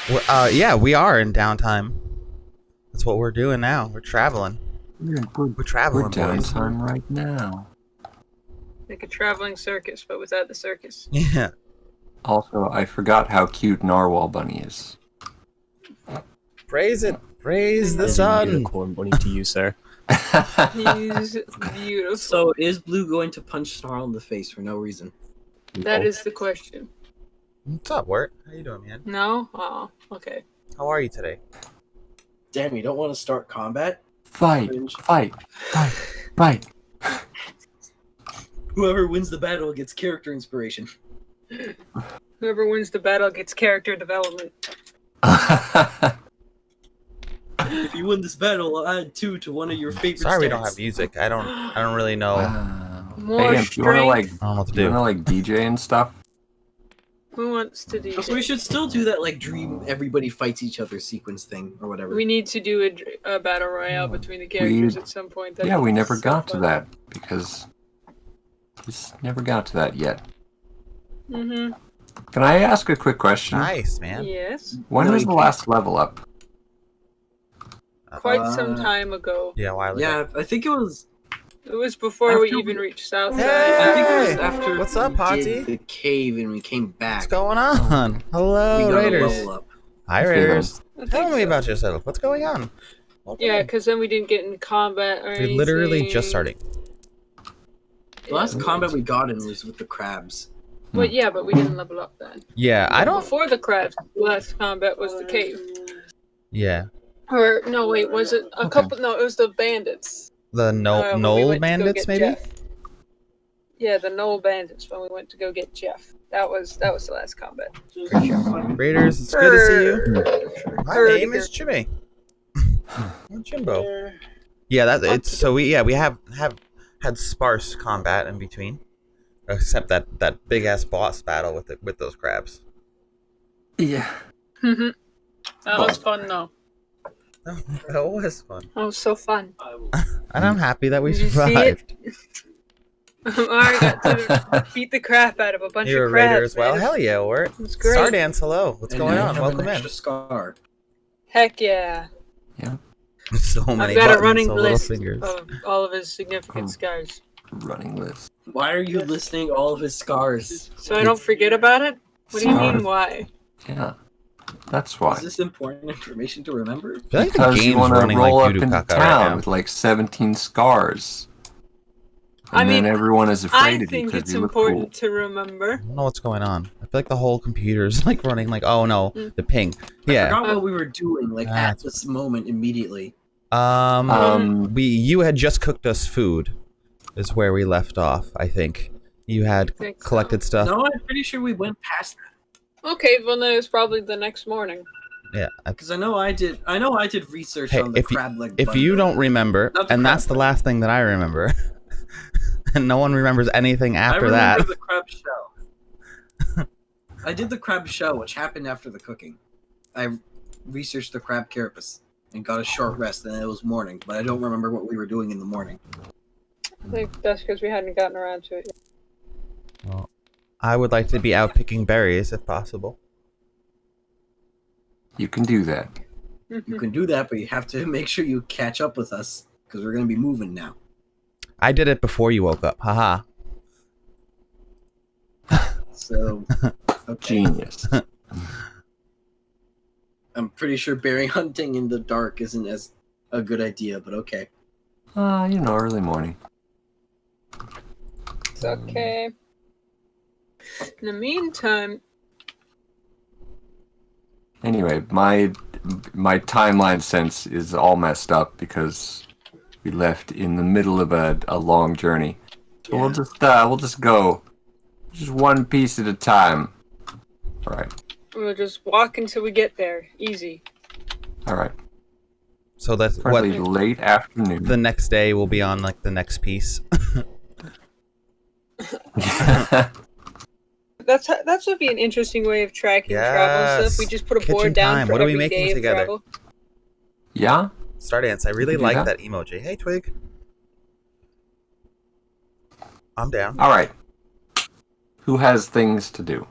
Yeah, we are in downtime. That's what we're doing now. We're traveling. We're We're traveling, boys. downtime right now. Like a traveling circus, but without the circus. Yeah. Also, I forgot how cute Narwhal Bunny is. Praise it. Praise the Is a sun. unicorn bunny to you, sir. He's beautiful. So, is Blue going to punch Snarl in the face for no reason? That is the question. What's up, Wirt? How you doing, man? No? Oh, okay. How are you today? Damn, you don't want to start combat? Fight! Whoever wins the battle gets character inspiration. Whoever wins the battle gets character development. If you win this battle, I'll add 2 to one of your favorite Sorry, we stats. don't have music. I don't really know. Wow. More Hey, do you want to like? I don't know what to Do you do. want to like DJ and stuff? Who wants to do So we should still do that, like, dream everybody fights each other sequence thing, or whatever. We need to do a battle royale between the characters at some point. Yeah, we never so got to fun. that because we never got to that yet. Mm-hmm. Can I ask a quick question? Nice, man. Yes. When No, was you the can't. last level up? Quite some time ago. Yeah, a while ago. Yeah, I think it was... It was before we After even we- reached Southside. Hey! I think it was after What's up, we Potty? did the cave and we came back. What's going on? We Hello, got a Raiders. level up. Hi, Hey, Raiders. I think Tell me so. about yourself. What's going on? Welcome Yeah, in. because then we didn't get in combat or We're literally just anything. starting. The last combat we got in was with the crabs. But yeah, but we didn't level up then. Yeah, I don't. Before the crabs, last combat was the cave. Yeah, Or no, wait, was it a Okay. couple? No, it was the bandits. the when we Knoll went to go Bandits, get maybe. Geoff. Yeah, the Knoll Bandits when we went to go get Geoff. That was the last combat. Pretty sure. Raiders, it's good to see you. My name is Jimmy. I'm Jimbo. Yeah, it's so we have had sparse combat in between, except that big ass boss battle with those crabs. Yeah. That was fun though. Oh, that was fun, That was so fun. and I'm happy that we Did you see survived. I got to beat the crap out of a bunch You're of a crabs. raider as well. man. Hell yeah, Wirt. It's great. Stardance, hello. What's And going I on? have Welcome an in. extra scar. Heck yeah. So many I've got buttons, a running so little list fingers. of all of his significant Oh. scars. Running list. Why are you listing all of his scars? So I don't forget about it? What do you mean, Scars. why? Yeah. That's why. Is this important information to remember? I feel like the Because you game's want to running roll like up doo-doo into caca right town now. with like 17 scars. And I mean, then everyone is I afraid of you think because it's you look important cool. to remember. I don't know what's going on. I feel like the whole computer's like running like, oh no, Mm. the ping. I Yeah. forgot what we were doing, like, Ah, at this moment immediately. You had just cooked us food, is where we left off. I think you had Think so. collected stuff. No, I'm pretty sure we went past that. Okay, well then it was probably the next morning. Yeah. Because I know I did research Hey, on the if you, crab leg if bundle. you don't remember, Not the and crab that's the bundle. last thing that I remember, and no one remembers anything after I that. remember the crab shell. I did the crab shell, which happened after the cooking. I researched the crab carapace and got a short rest, and it was morning, but I don't remember what we were doing in the morning. I think that's because we hadn't gotten around to it yet. Well, I would like to be out picking berries if possible. You can do that. You can do that, but you have to make sure you catch up with us, because we're going to be moving now. I did it before you woke up. Haha. So, okay. Genius. I'm pretty sure berry hunting in the dark isn't as a good idea, but okay. Early morning. It's okay. In the meantime, Anyway, my timeline sense is all messed up because we left in the middle of a long journey. So we'll just go just one piece at a time. All right. we'll just walk until we get there. Easy. All right. So that's what Probably late afternoon. the next day will be on like the next piece. That would be an interesting way of tracking travel and Yes. stuff. We just put a Kitchen board down time. for What are we every making day of together? travel. Yeah? Stardance, I really do like that. that emoji. Hey, Twig. I'm down. All right. Who has things to do?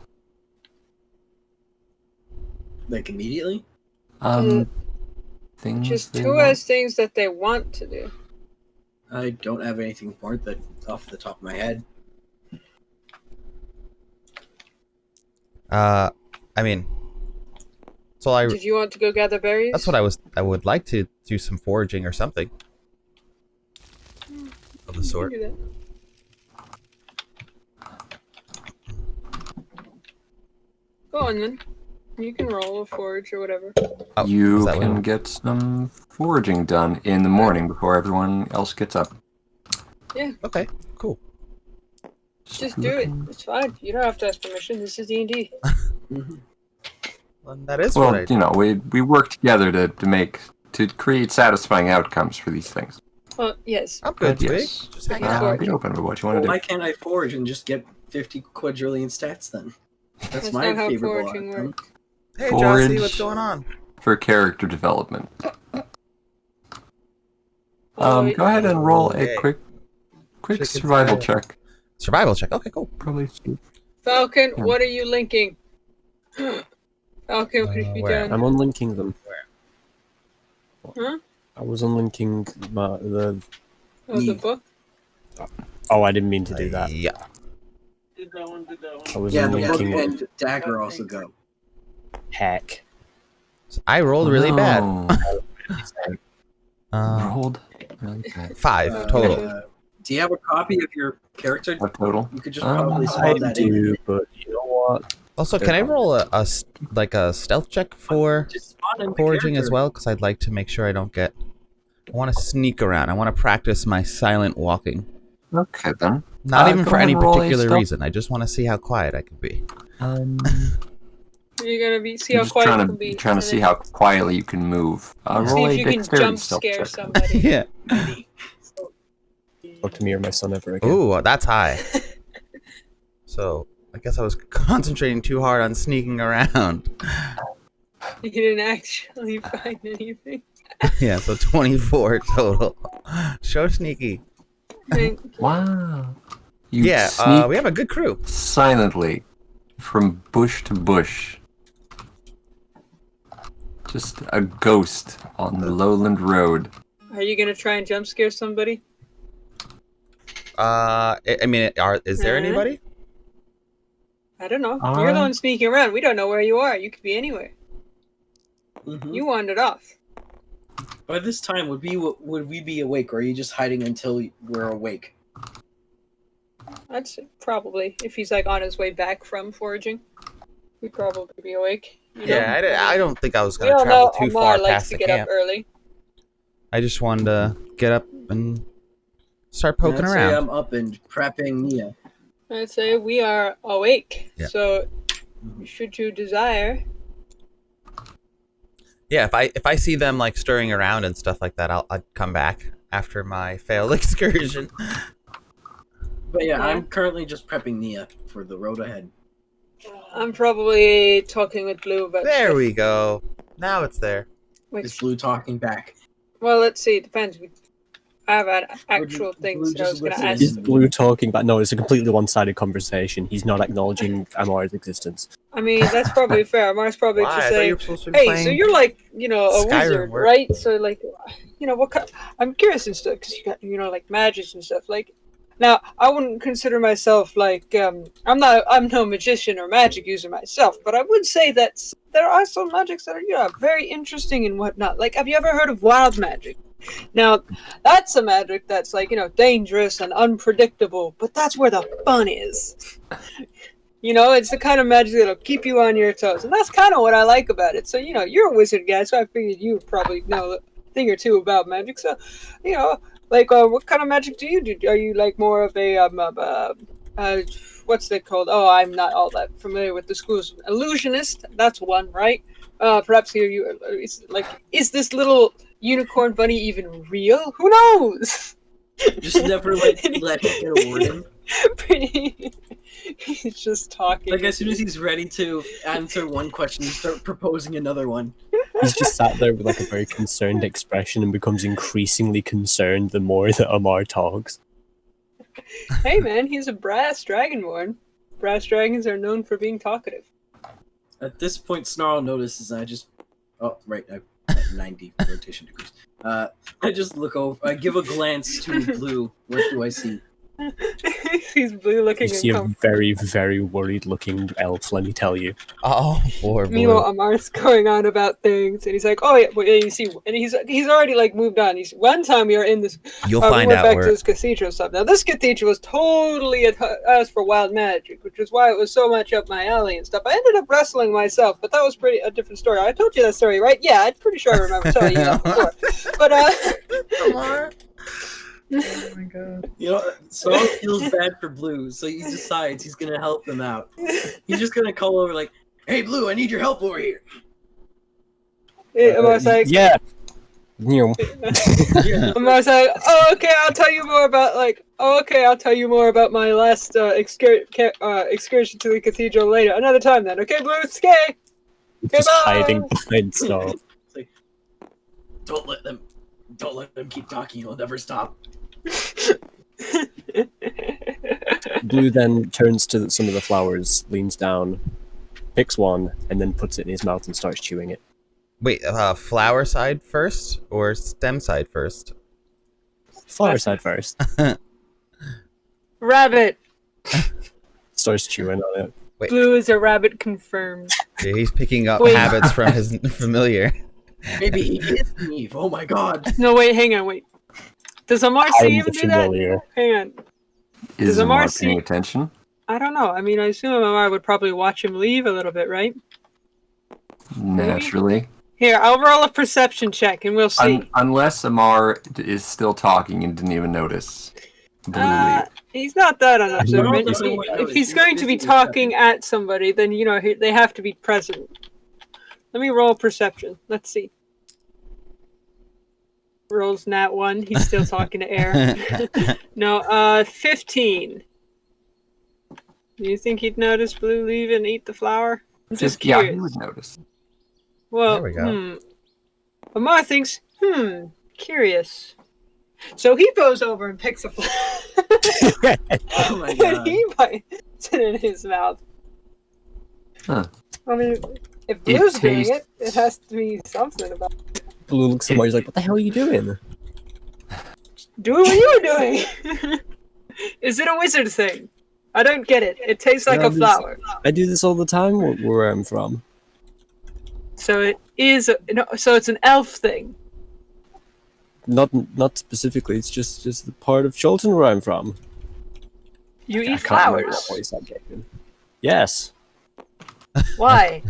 Like immediately? Things Just they who want. has things that they want to do? I don't have anything more that off the top of my head. I mean, so Did you want to go gather berries? that's what I would like to do some foraging or something of the You sort. can do that. Go on then. You can roll a forage or whatever. Oh, You is that can what- get some foraging done in the morning before everyone else gets up. Okay, cool. Just do it. It's fine. You don't have to ask permission. This is D&D. Well, that is what I Well, you know, we work together to create satisfying outcomes for these things. Well, yes. I'm good, But Big. yes, Just hanging out. forage. be open to what you Well, want to why do. can't I forage and just get 50 quadrillion stats then? That's my not how favorable foraging outcome. works. Hey, Forage. Jossie, what's going on? For character development. Oh, Go ahead and roll Okay. a quick Chicken survival salad. check. Survival check. Okay, cool. Probably. Falcon, Yeah. what are you linking? Falcon, what have you where? done? I'm unlinking them. Huh? I was unlinking the. Oh, the book? Oh, I didn't mean to do that. Yeah. I was Yeah, the book unlinking. and dagger also go. Heck. So I rolled really bad. Rolled really bad. 5 total. Do you have a copy of your character? What total? You could just probably I swap that in. do, but you know what? Also, can I roll a stealth check for Just spawn in the foraging as character. well? Because I'd like to make sure I don't get. I want to sneak around. I want to practice my silent walking. Okay then. Not even go for ahead any and roll a particular stealth. reason. I just want to see how quiet I can be. You're gonna be see You're how just quiet you trying can be. to trying to and see then how quietly you can move. see Roll if a you can dexterity jump stealth scare check. somebody. Yeah. Talk to me or my son ever again. Ooh, that's high. So I guess I was concentrating too hard on sneaking around. You didn't actually find anything. Yeah, so 24 total. Show sneaky. Thank you. Wow. You Yeah, sneak we have a good crew. silently from bush to bush. Just a ghost on the lowland road. Are you gonna try and jump scare somebody? I mean, is there Uh-huh. anybody? I don't know. You're the one sneaking around. We don't know where you are. You could be anywhere. Mhm. You wandered off. By this time, would we be awake, or are you just hiding until we're awake? I'd say probably if he's like on his way back from foraging, we'd probably be awake. You know? Yeah, I don't think I was We going to all travel know too Amar far likes past to the get camp. up early. I just wanted to get up and start poking I'd say around. I'm up and prepping Nia. I'd say we are awake. Yeah. So, should you desire, Yeah, if I see them like stirring around and stuff like that, I'd come back after my failed excursion. But yeah, Yeah. I'm currently just prepping Nia for the road ahead. I'm probably talking with Blue about There stuff. we go. Now it's there. Which, Is Blue talking back? well, let's see. It depends. I have an actual Blue things that I was just going to listens. ask. Is Blue talking back? No, it's a completely one-sided conversation. He's not acknowledging Amar's existence. I mean, that's probably fair. Amar's probably Why? I just thought you saying, were supposed to be hey, playing. so you're like, you know, a Skyrim wizard, work. right? So, like, you know, what kind, I'm curious and stuff, because you got, you know, like, magics and stuff. Like, now, I wouldn't consider myself, like, I'm no magician or magic user myself, but I would say that there are some magics that are, you know, very interesting and whatnot. Like, have you ever heard of wild magic? Now, that's a magic that's, like, you know, dangerous and unpredictable, but that's where the fun is. You know, it's the kind of magic that'll keep you on your toes. And that's kind of what I like about it. So, you know, you're a wizard guy, so I figured you probably know a thing or two about magic. So, you know, like, what kind of magic do you do? Are you, like, more of a, what's that called? Oh, I'm not all that familiar with the schools. Illusionist, that's one, right? Perhaps you is this little unicorn bunny even real? Who knows? Just never let him get a word in. He's just talking. Like as soon as he's ready to answer one question, you start proposing another one. He's just sat there with like a very concerned expression and becomes increasingly concerned the more that Amar talks. Hey man, he's a brass dragonborn. Brass dragons are known for being talkative. At this point, Snarl notices I just... Oh, right, I'm at 90 rotation degrees. I just look over. I give a glance to Blue. What do I see? He's blue looking You see a and very, very worried-looking elf, let me tell you. Oh, poor Meanwhile, Blue. Amar's going on about things, and he's like, "Oh yeah, but you see," and he's already like moved on. He's one time we were in this. You'll we find went out back where. to this cathedral stuff. Now this cathedral was totally as for wild magic, which is why it was so much up my alley and stuff. I ended up wrestling myself, but that was a different story. I told you that story, right? Yeah, I'm pretty sure I remember telling you that before. But Amar. Oh my god. You know, Snarl feels bad for Blue, so he decides he's gonna help them out. He's just gonna call over like, "Hey, Blue, I need your help over here." Amar's like, Yeah. You. Amar's like, "Oh, okay, I'll tell you more about my last excursion to the cathedral later, another time then. Okay, Blue, okay." Just Goodbye. hiding behind Snarl. It's like, don't let them keep talking. He'll never stop. Blue then turns to some of the flowers, leans down, picks one, and then puts it in his mouth and starts chewing it. Wait, flower side first or stem side first? Flower side first. Rabbit. Starts chewing on it. Wait. Blue is a rabbit confirmed. Yeah, he's picking up Wait. habits from his familiar. Maybe he is Eve. Oh my god. No, wait, hang on, wait. Does Amar see I'm him the do that? familiar. Hang on. Is Does Amar Amar see- paying attention? I don't know. I mean, I assume Amar would probably watch him leave a little bit, right? Naturally. Here, I'll roll a perception check and we'll see. Unless Amar is still talking and didn't even notice. Blue leave. He's not that unobservant. Amar doesn't want to If notice. he's He's going to be busy talking perception. at somebody, then, they have to be present. Let me roll perception. Let's see. Rolls nat 1. He's still talking to air. No, 15. Do you think he'd notice Blue leave and eat the flower? I'm just Yeah, curious. he would notice. Well, There we go. Amar thinks, curious. So he goes over and picks a flower. Oh my And god. he bites it in his mouth. Huh. I mean, if It Blue's doing tastes- it, it has to be something about it. Blue looks at Amar, he's like, what the hell are you doing? Doing what you were doing! Is it a wizard thing? I don't get it. It tastes like Yeah, a flower. I do this all the time where I'm from. So it is. So it's an elf thing. Not specifically, it's just the part of Cholton where I'm from. You I eat can't remember flowers. what voice I'm getting. Yes. Why?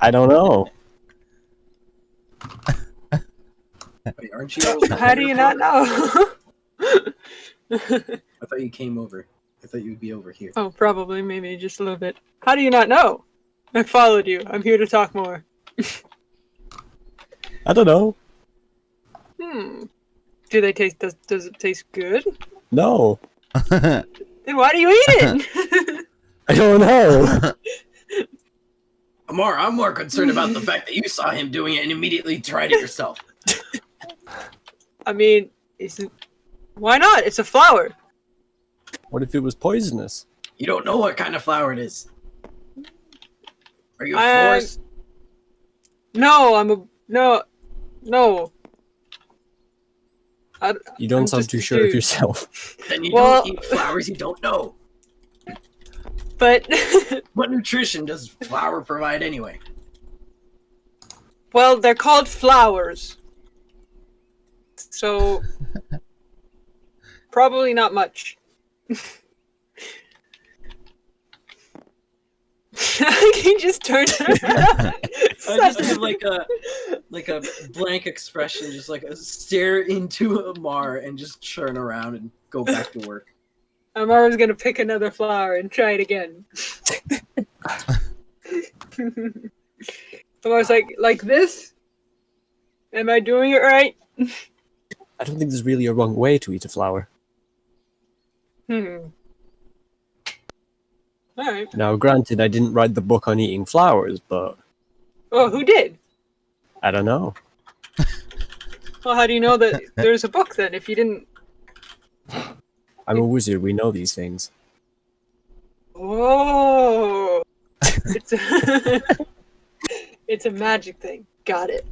I don't know. Wait, aren't you? How do you not know? I thought you came over. I thought you would be over here. Oh, probably, maybe just a little bit. How do you not know? I followed you. I'm here to talk more. I don't know. Do they taste? Does it taste good? No. Then why do you eat it? I don't know. Amar, I'm more concerned about the fact that you saw him doing it and immediately tried it yourself. I mean, why not? It's a flower. What if it was poisonous? You don't know what kind of flower it is. Are you a I- florist? No. You don't I'm sound just too a sure of dude. yourself. Then you Well- don't eat flowers you don't know. But What nutrition does flour provide anyway? well, they're called flowers. So probably not much. He just turned around. I just have like a blank expression, just like a stare into Amar and just turn around and go back to work. Amar was gonna pick another flower and try it again. Amar's like this? Am I doing it right? I don't think there's really a wrong way to eat a flower. Alright. Now, granted, I didn't write the book on eating flowers, but Oh, who did? I don't know. Well, how do you know that there's a book then if you didn't? I'm a wizard, we know these things. Oh. It's a it's a magic thing. Got it.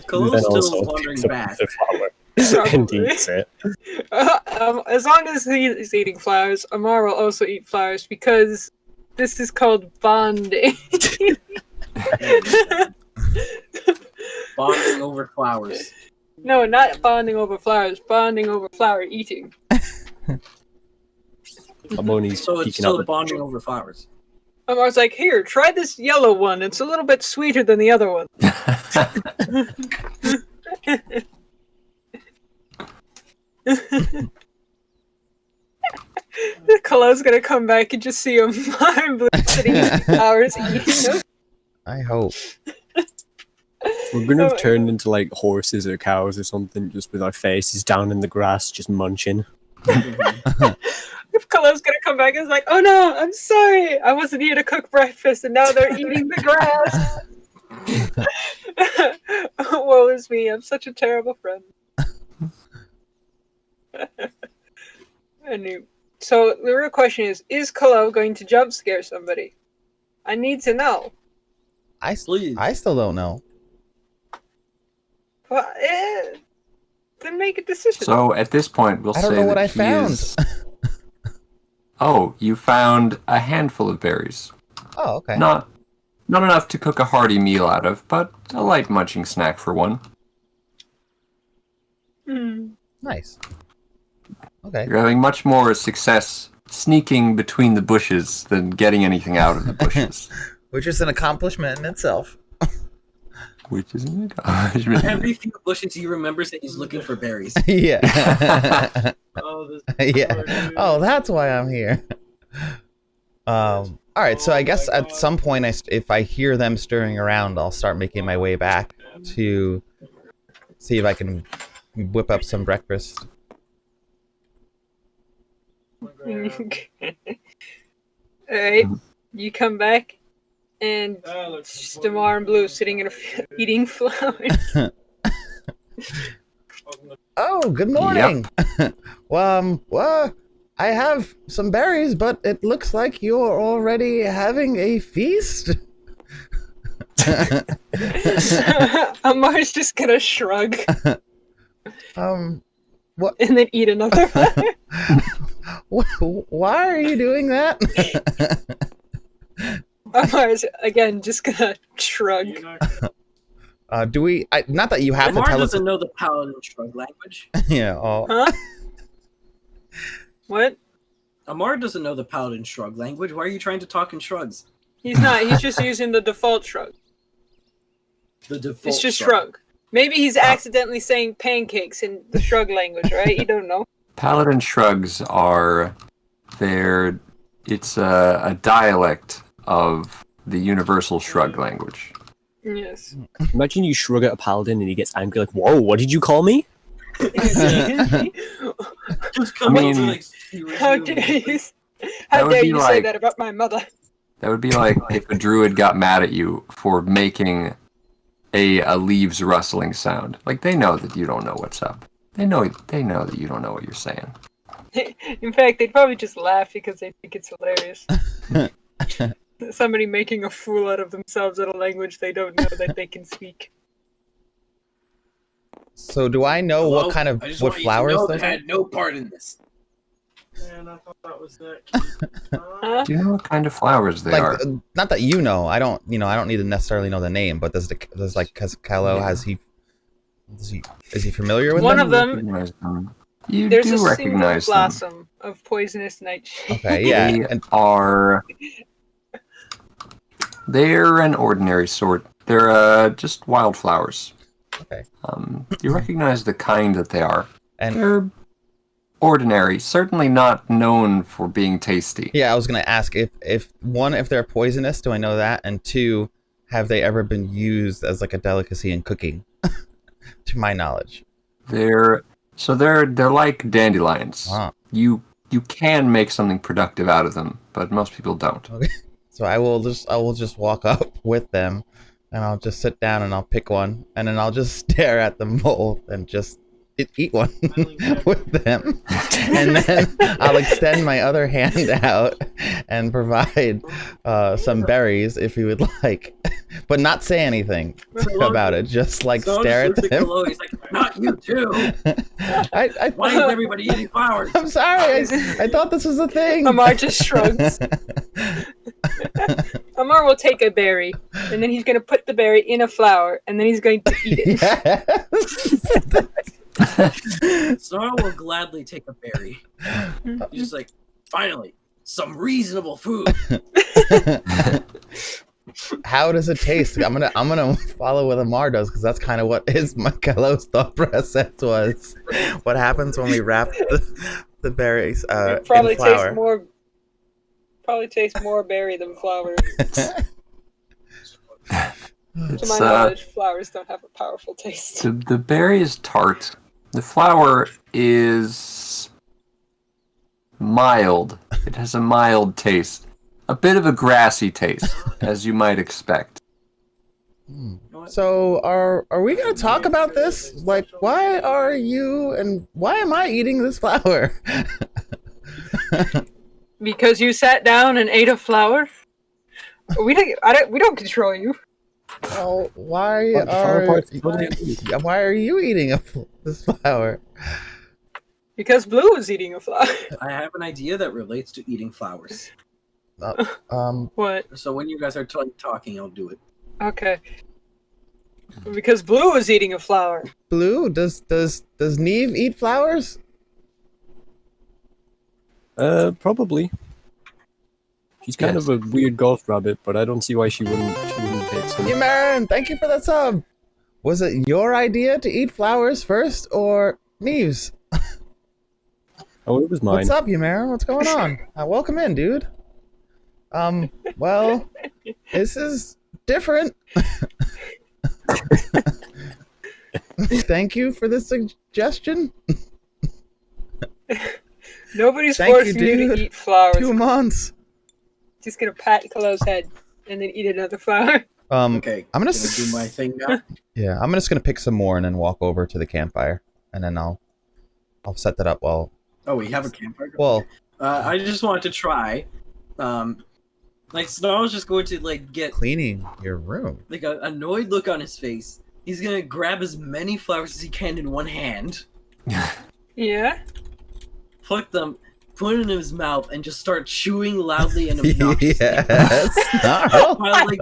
Kallow's Then still also wandering picks up back. the flower Probably. and eats it. As long as he's eating flowers, Amar will also eat flowers because this is called bonding. Bonding over flowers. No, not bonding over flowers. Bonding over flower eating. Amoni's So it's peeking out still the bonding over flowers. Amar's like, here, try this yellow one. It's a little bit sweeter than the other one. Kallow's gonna come back and just see him sitting in flowers eating them. I hope. We're gonna have turned into like horses or cows or something, just with our faces down in the grass, just munching. If Kallow's gonna come back and is like, oh no, I'm sorry. I wasn't here to cook breakfast and now they're eating the grass. Woe is me, I'm such a terrible friend. Anyway, so the real question is Kallow going to jump scare somebody? I need to know. Please. I still don't know. Well, then make a decision. So at this point, we'll I say don't know what that I he found. is- Oh, you found a handful of berries. Oh, okay. Not enough to cook a hearty meal out of, but a light munching snack for one. Nice. Okay. You're having much more success sneaking between the bushes than getting anything out of the bushes. Which is an accomplishment in itself. Which is an accomplishment. Every few bushes he remembers that he's looking for berries. Yeah. Oh, this Yeah. Oh, that's why I'm here. All right. So I guess at some point, if I hear them stirring around, I'll start making my way back to see if I can whip up some breakfast. Alright, you come back, and it's just Amar and Blue sitting in a eating flowers. Oh, good morning. Well, I have some berries, but it looks like you're already having a feast. Amar's just gonna shrug What? and then eat another flower. Why are you doing that? Amar's again just gonna shrug. Do we? Not that you have Amar to tell us. doesn't know the Paladin shrug language. Yeah. Oh. Huh? What? Amar doesn't know the Paladin shrug language. Why are you trying to talk in shrugs? He's not. He's just using the default shrug. The default It's just shrug. Maybe he's accidentally saying pancakes in the shrug language, right? You don't know. Paladin shrugs are it's a dialect of the universal shrug language. Yes. Imagine you shrug at a paladin and he gets angry, like, "Whoa, what did you call me?" Just come I mean, up to, like, serious How movie. dare you? That How would dare be you say like- that about my mother? That would be like if a druid got mad at you for making a leaves rustling sound. Like, they know that you don't know what's up. They know that you don't know what you're saying. In fact, they'd probably just laugh because they think it's hilarious. Somebody making a fool out of themselves in a language they don't know that they can speak. So do I know Hello? what kind of I just what want you to flowers know those that I are? had no part in this. Man, I thought that was that. Huh? Do you know what kind of flowers they Like, are? not that you know. I don't need to necessarily know the name, but does Kallow Yeah. is he familiar with One them? of them, Recognize them. You there's a do single recognize them. blossom of poisonous nightshade. Okay, yeah. They And are. They're an ordinary sort. They're just wildflowers. okay. You recognize the kind that they are. And They're ordinary, certainly not known for being tasty. yeah, I was gonna ask if one, if they're poisonous, do I know that? And two, have they ever been used as like a delicacy in cooking? To my knowledge. They're like dandelions. Wow. You can make something productive out of them, but most people don't. So I will just walk up with them, and I'll just sit down and I'll pick one, and then I'll just stare at them both and just eat one with them. and then I'll extend my other hand out and provide some berries if he would like, but not say anything about it. Just like stare at him. Kallow, he's like, not you too. Why is everybody eating flowers? I'm sorry. I thought this was a thing. Amar just shrugs. Amar will take a berry, and then he's going to put the berry in a flower, and then he's going to eat it. Snarl will gladly take a berry. He's just like, finally, some reasonable food. How does it taste? I'm gonna follow what Amar does, because that's kind of what Kallow's thought process was. What happens when we wrap the berries It probably in flour? tastes more berry than flower. It's, To my knowledge, flowers don't have a powerful taste. the berry is tart. The flower is mild. It has a mild taste. A bit of a grassy taste, as you might expect. So are we gonna talk about this? Like, why are you and why am I eating this flower? Because you sat down and ate a flower? We don't control you. Well, why But the flower are part's totally up. why are you eating this flower? Because Blue was eating a flower. I have an idea that relates to eating flowers. What? So when you guys are talking, I'll do it. Okay. Because Blue was eating a flower. Blue, does Neve eat flowers? Probably. She's kind Yes. of a weird golf rabbit, but I don't see why she wouldn't take some. Yamarin, thank you for that sub. Was it your idea to eat flowers first, or Neve's? Oh, it was mine. What's up, Yamarin? What's going on? Welcome in, dude. Well, this is different. Thank you for the suggestion. Nobody's Thank you, forcing you to dude. eat flowers. 2 months. Just gonna pat Kallow's head and then eat another flower. Okay, I'm gonna can I do my thing now. Yeah, I'm just gonna pick some more and then walk over to the campfire, and then I'll set that up while. Oh, we have a campfire. Well, I just wanted to try. Like Snarl's just going to like get cleaning your room. like an annoyed look on his face. He's gonna grab as many flowers as he can in one hand, Yeah? pluck them, put it in his mouth, and just start chewing loudly and obnoxiously. Yes. Snarl. While like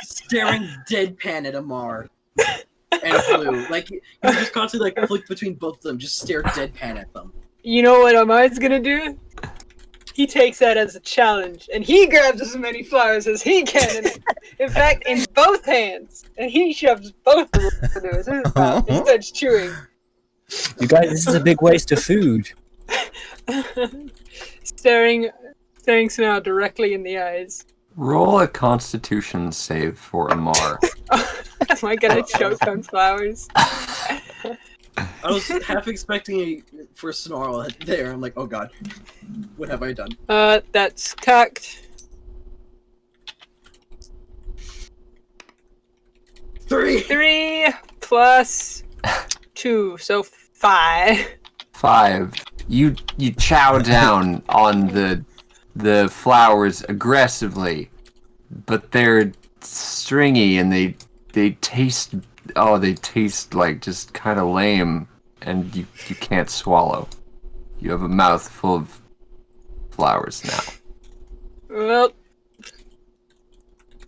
staring deadpan at Amar and Blue. Like he just constantly like flick between both of them, just stare deadpan at them. You know what Amar's gonna do? He takes that as a challenge, and he grabs as many flowers as he can. In fact, in both hands, and he shoves both of them into his mouth and starts chewing. You guys, this is a big waste of food. staring Snarl directly in the eyes. Roll a Constitution save for Amar. Am I gonna choke on flowers? I was half expecting for Snarl there. I'm like, oh god, what have I done? That's cocked. 3. 3 plus 2, so 5. 5. You chow down on the flowers aggressively, but they're stringy and they taste like just kind of lame, and you can't swallow. You have a mouth full of flowers now. Well,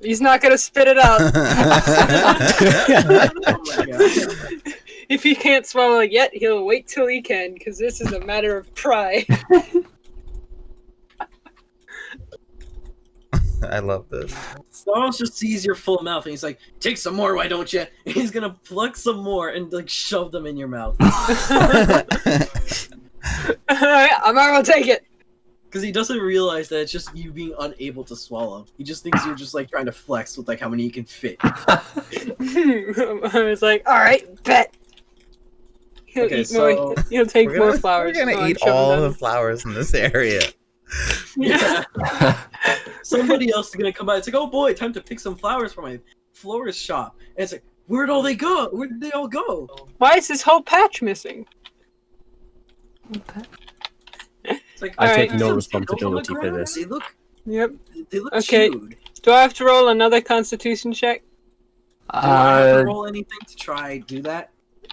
he's not gonna spit it out. Oh my god. If he can't swallow it yet, he'll wait till he can, because this is a matter of pride. I love this. Snarl just sees your full mouth and he's like, take some more, why don't you? And he's gonna pluck some more and like shove them in your mouth. Alright, Amar will take it. Because he doesn't realize that it's just you being unable to swallow. He just thinks you're just like trying to flex with like how many you can fit. I was like, alright, bet. He'll Okay, eat more. so He'll take more flowers. We're gonna Go on, eat shove all them the down. flowers in this area. Yeah. Somebody else is gonna come by. It's like, oh boy, time to pick some flowers for my florist shop. And it's like, where'd all they go? Where did they all go? Why is this whole patch missing? It's like, I take no some responsibility pickles on for the ground. this. Yep. They look Okay. chewed. Do I have to roll another Constitution check? Do I have to roll anything to try do that?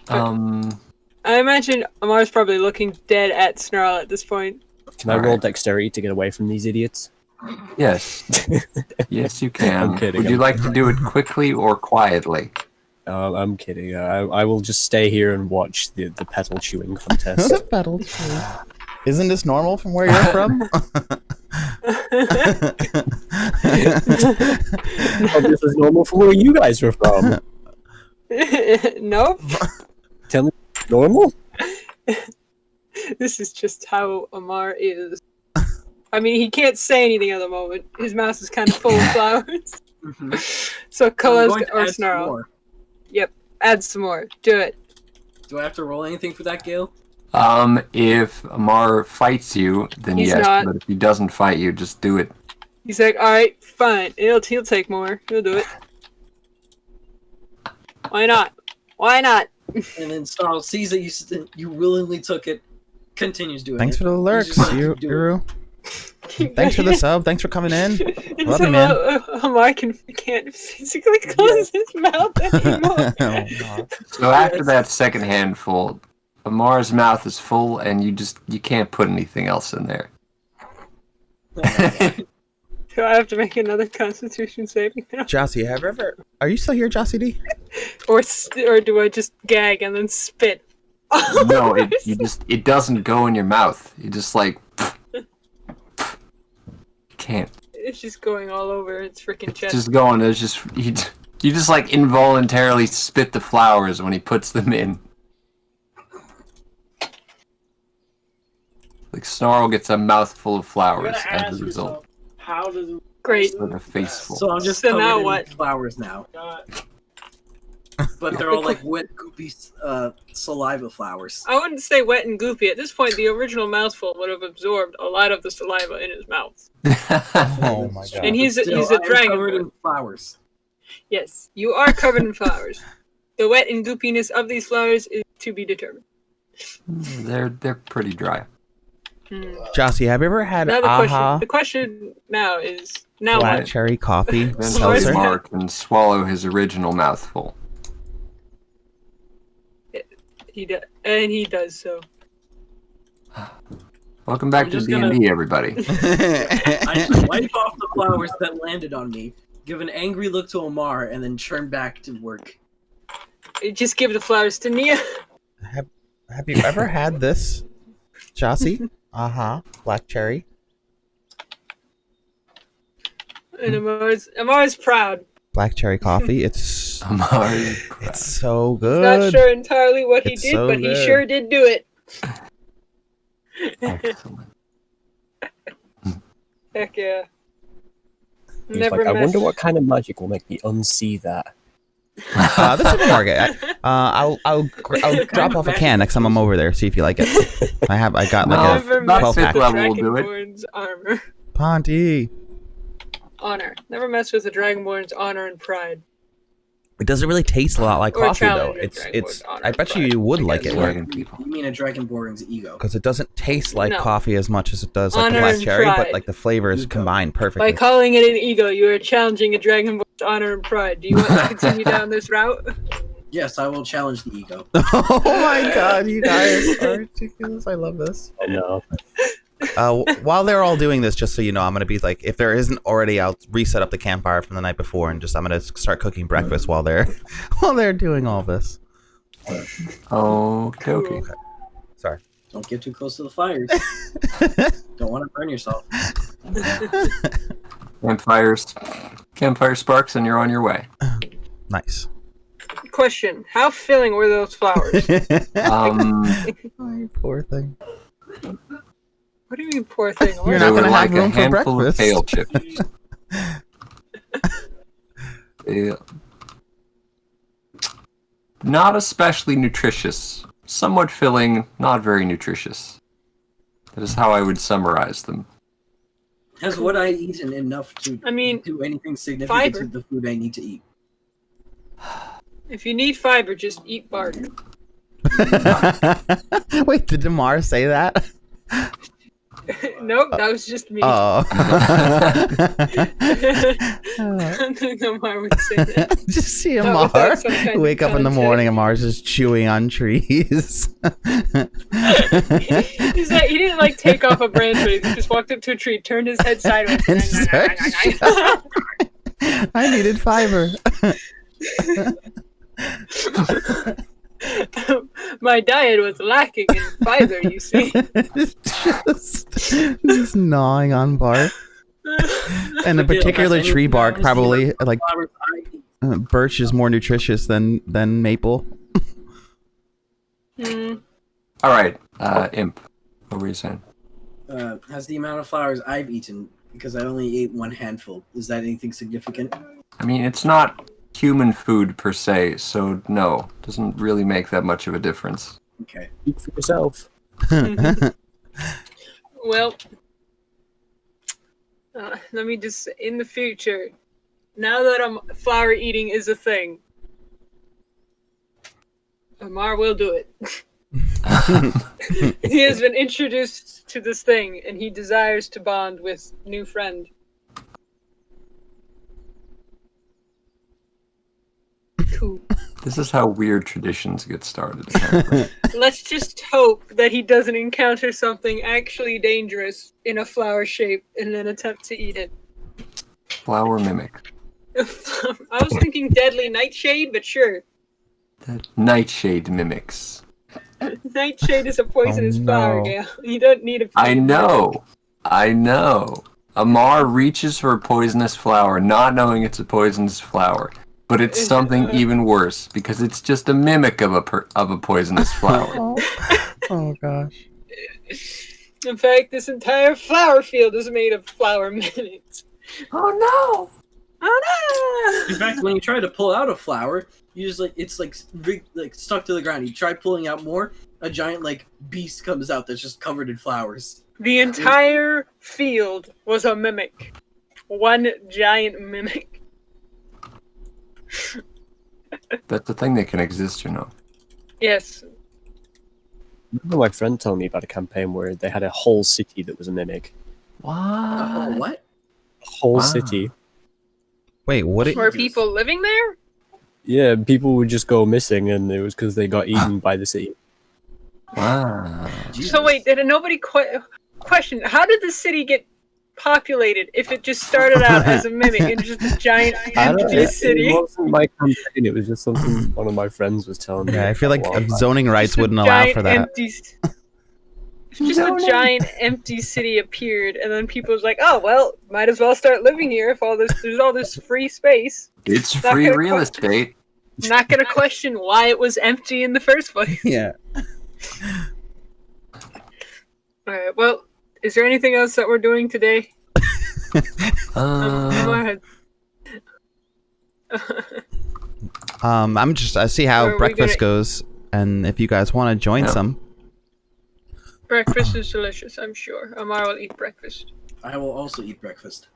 I imagine Amar's probably looking dead at Snarl at this point. Can I roll dexterity to get away from these idiots? Yes. Yes, you can. I'm kidding, Would you I'm like to do it quickly or quietly? I'm kidding. I will just stay here and watch the petal chewing contest. Battle. Isn't this normal from where you're from? Oh, this is normal from where you guys are from. Nope. Tell me, normal? This is just how Amar is. I mean, he can't say anything at the moment. His mouth is kind of full of flowers. So I'm Kallow's going to or add some Snarl. more. Yep. Add some more. Do it. Do I have to roll anything for that, Gale? If Amar fights you, then He's yes. not. But if he doesn't fight you, just do it. He's like, alright, fine. He'll take more. He'll do it. Why not? Why not? And then Snarl sees that you willingly took it, continues doing Thanks it. for the lurks, He's just like, "Do it." Uru. Thanks for the sub. Thanks for coming in. Love you, So, man. Amar can't physically close his mouth anymore. Oh, God. So after that second handful, Amar's mouth is full, and you can't put anything else in there. Do I have to make another Constitution saving throw? Jossie, are you still here, Jossie D? Or do I just gag and then spit? No, it doesn't go in your mouth. You just like you can't. It's just going all over its freaking It's chest. just going. There's just you just like involuntarily spit the flowers when he puts them in. Like Snarl gets a mouthful of You flowers gotta as ask a result. yourself, how does it Great. With a face full. So I'm just So covered now in what? flowers now. got? But they're all like wet, goopy saliva flowers. I wouldn't say wet and goopy. At this point, the original mouthful would have absorbed a lot of the saliva in his mouth. Oh, my God. And he's a Still, I am dragon. covered in flowers. Yes, you are covered in flowers. The wet and goopiness of these flowers is to be determined. They're pretty dry. Jossie, have you ever had Now AHA the question now is now black what? cherry coffee Then Seltzer. Amar can swallow his original mouthful. He does so. Welcome back I'm to just D&D, everybody. I wipe off the flowers that landed on me, give an angry look to Amar, and then turn back to work. Just give the flowers to Nia. Have you ever had this, Jossie? Black cherry. And Amar's proud. Black cherry coffee. It's Amar, it's so He's good. not sure entirely what he It's did, so but he good. sure did do it. excellent. Heck yeah. He's Never like, I mess. wonder what kind of magic will make me unsee that. The supermarket. I'll drop off a can next time I'm over there. See if you like it. I got like Never a mess 12 with pack. the level will do it. Dragonborn's armor. Ponty. Honor. Never mess with the Dragonborn's honor and pride. It doesn't really taste a lot like Or coffee though. challenge It's Dragonborn's honor I and bet pride. you would like it Dragon people. You mean a Dragonborn's ego. because it doesn't taste like No. coffee as much as it does like the Honor black and cherry, but pride. like the flavors Ego. combine By perfectly. calling it an ego, you are challenging a Dragonborn's honor and pride. Do you want to continue down this route? Yes, I will challenge the ego. Oh my god, you guys are ridiculous. I love this. Oh no. While they're all doing this, just so you know, I'm gonna be like, if there isn't already, I'll reset up the campfire from the night before, and I'm gonna start cooking breakfast while they're doing all this. Okay, okay. Sorry. Don't get too close to the fires. Don't want to burn yourself. Campfire sparks, and you're on your way. Nice. Question: how filling were those flowers? My poor thing. What do you mean, poor thing? You're They not were gonna like have a room for handful of breakfast. kale chips. Not especially nutritious. Somewhat filling, not very nutritious. That is how I would summarize them. Has what I eaten enough to I mean, do anything significant fiber. to the food I need to eat? If you need fiber, just eat bark. Wait, did Amar say that? Nope, that was just me. Oh. I think Amar would say that. Just see Not without Amar some kind of wake up in the context. morning. Amar's just chewing on trees. He's like, he didn't like take off a branch, but he just walked up to a tree, turned his head sideways. And started I needed fiber. My diet was lacking in fiber, you see. just gnawing on bark. And a particular tree bark, probably like birch is more nutritious than maple. Mm. All right, Imp. What were you saying? Has the amount of flowers I've eaten, because I only ate one handful, is that anything significant? I mean, it's not human food per se, so no, doesn't really make that much of a difference. Okay. Speak for yourself. Well, let me just, in the future, now that flower eating is a thing, Amar will do it. He has been introduced to this thing, and he desires to bond with new friend. Cool. This is how weird traditions get started. Apparently. Let's just hope that he doesn't encounter something actually dangerous in a flower shape and then attempt to eat it. Flower mimic. I was thinking deadly nightshade, but sure. The nightshade mimics. Nightshade is a poisonous Oh, no. flower, Gale. You don't need a. I know. Amar reaches for a poisonous flower, not knowing it's a poisonous flower. But it's something even worse, because it's just a mimic of a poisonous flower. Oh gosh. In fact, this entire flower field is made of flower mimics. Oh no! Oh In fact, when you try to pull out a flower, you just it's like stuck to the ground. You try pulling out more, a giant beast comes out that's just covered in flowers. no! The entire field was a mimic. One giant mimic. That's a thing that can exist, you know. Yes. Remember my friend told me about a campaign where they had a whole city that was a mimic. Oh, what? A whole Wow. city. Wait, what? Were people living there? Yeah, people would just go missing, and it was because they got eaten by the city. Wow. So wait, did nobody question, how did the city get populated if it just started out as a mimic and just a giant empty city? It wasn't my campaign, it was just something one of my friends was telling me. Yeah, I feel like a while back. zoning rights Just a wouldn't allow giant for that. Just a giant empty city appeared, and then people was like, "Oh well, might as well start living here if there's all this free space." It's Not free gonna real question- estate. Not gonna question why it was empty in the first place. Yeah. All right. Well, is there anything else that we're doing today? Uh, I see how Or are we breakfast gonna- goes, and if you guys want to join Yeah. some. Breakfast is delicious, I'm sure. Amar will eat breakfast. I will also eat breakfast.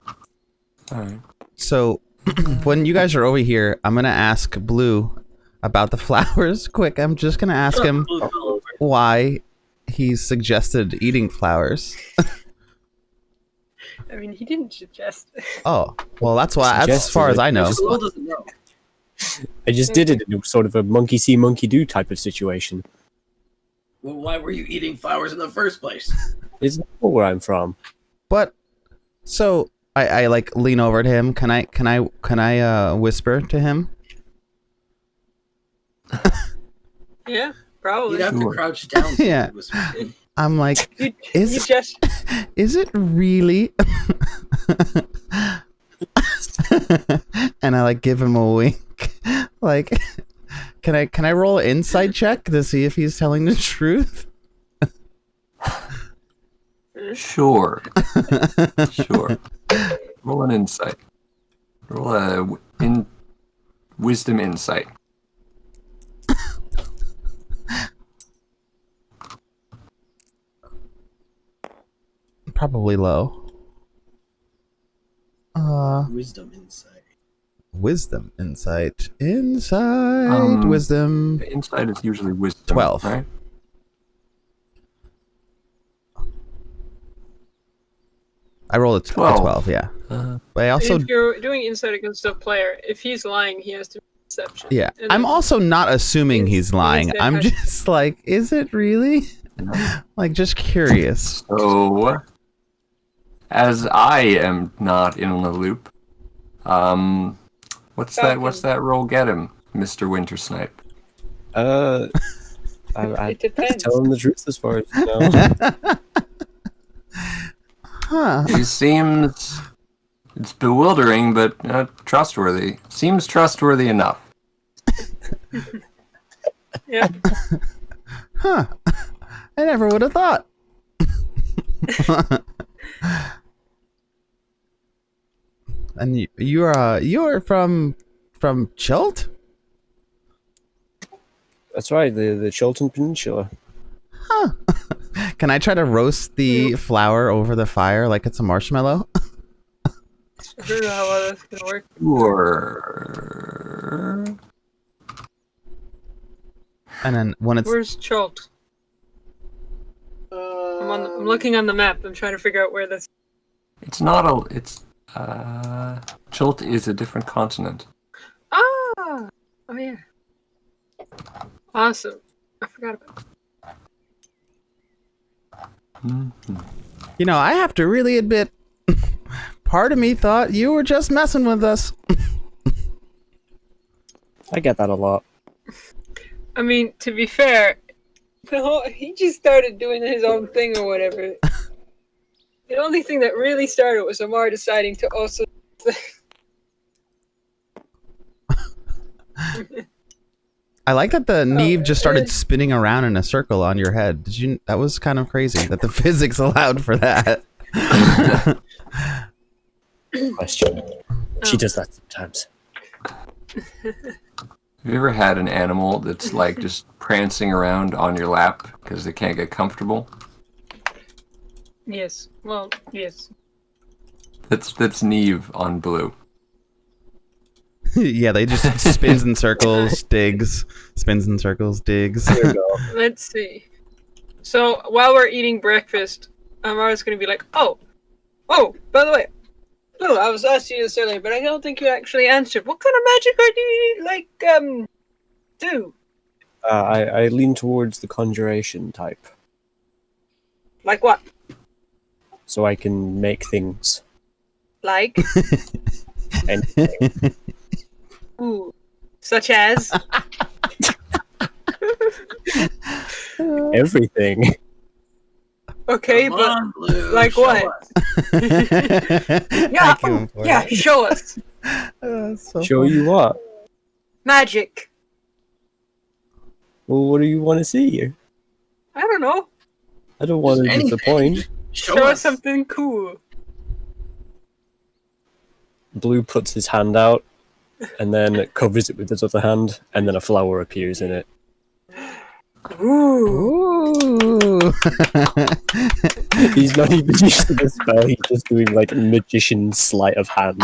alright. So, when you guys are over here, I'm gonna ask Blue about the flowers. Quick, I'm just gonna ask him why he suggested eating flowers. I mean, he didn't suggest. Oh, well, that's why. That's as Suggested far as it. I know. School doesn't know. I just did it in sort of a monkey see, monkey do type of situation. Well, why were you eating flowers in the first place? It's not where I'm from. But so I like lean over to him. Can I whisper to him? Yeah, probably. You'd have to Sure. crouch down. So Yeah. it was fine. I'm like, You is just is it really? And I like give him a wink. Like, can I roll an insight check to see if he's telling the truth? Sure. Sure. Roll an insight. Roll a wisdom insight. Probably low. Wisdom insight. Wisdom insight. Wisdom. The insight is usually wisdom. 12. Right? I rolled a 12, yeah. But I also... If you're doing insight against a player, if he's lying, he has to be deception. Yeah, And I'm then also not assuming he's lying. instead I'm has- just like, is it really? Like, just curious. So, as I am not in the loop, what's that roll get him, Mr. Wintersnipe? I It depends. tell him the truth as far as you know. Huh. He seems... It's bewildering, but trustworthy. Seems trustworthy enough. Yeah. Huh. I never would have thought. And you're from Chult? That's right, the Chiltern Peninsula. Huh. Can I try to roast the flour over the fire like it's a marshmallow? I don't know how well that's gonna work. Sure. And then when it's... Where's Chult? I'm looking on the map. I'm trying to figure out where that's. It's not a... It's... Chult is a different continent. Ah! Oh yeah. Awesome. I forgot about that. You know, I have to really admit, part of me thought you were just messing with us. I get that a lot. I mean, to be fair, he just started doing his own thing or whatever. The only thing that really started was Amar deciding to also. I like that the Neve just started spinning around in a circle on your head. Did you? That was kind of crazy that the physics allowed for that. Question. She does that sometimes. Have you ever had an animal that's like just prancing around on your lap because they can't get comfortable? Yes. Well, yes. That's Neve on blue. Yeah, they just spins in circles, digs, spins in circles, digs. There we go. Let's see. So while we're eating breakfast, Amar's gonna be like, "Oh, by the way, Blue, I was asking you this earlier, but I don't think you actually answered. What kind of magic do you do? I lean towards the conjuration type, Like what? so I can make things. Like And ooh, such as everything. okay, Come but on, Blue, like show what? us. yeah, Thank you for yeah, it. show us So Show funny. you what? magic. Well, what do you want to see? I don't know. I don't want to Just anything. disappoint. Show us something cool. Blue puts his hand out, and then covers it with his other hand, and then a flower appears in it. Ooh. Ooh. He's not even using the spell, he's just doing like magician sleight of hand.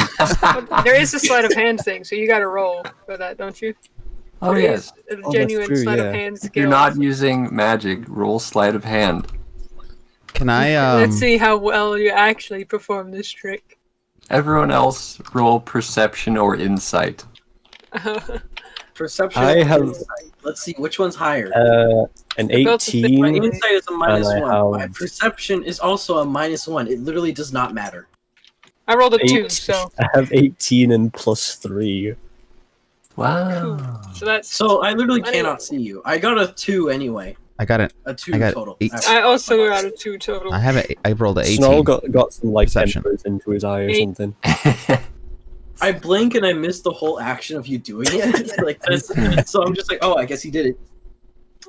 There is a sleight of hand thing, so you gotta roll for that, don't you? Oh There yes. is a that's genuine true, sleight yeah. of hand skill. If you're not using magic, roll sleight of hand. Can I Let's see how well you actually perform this trick. Everyone else roll perception or insight. Perception. I or have- insight? Let's see which one's higher. An About to fit My 18. insight is a minus And I one. My have- perception is also a minus one. It literally does not matter. I rolled a 2, Eight. so I have 18 and plus 3. Wow. so that's. So I literally Anyway. cannot see you. I got a 2 anyway. I got it. A 2 I got total. 8. I also got a 2 total. I have I rolled an 18. Snarl got some like Perception. embers into his eye or 8. something. I blink and I miss the whole action of you doing it. Like that's, so I'm just like, oh, I guess he did it.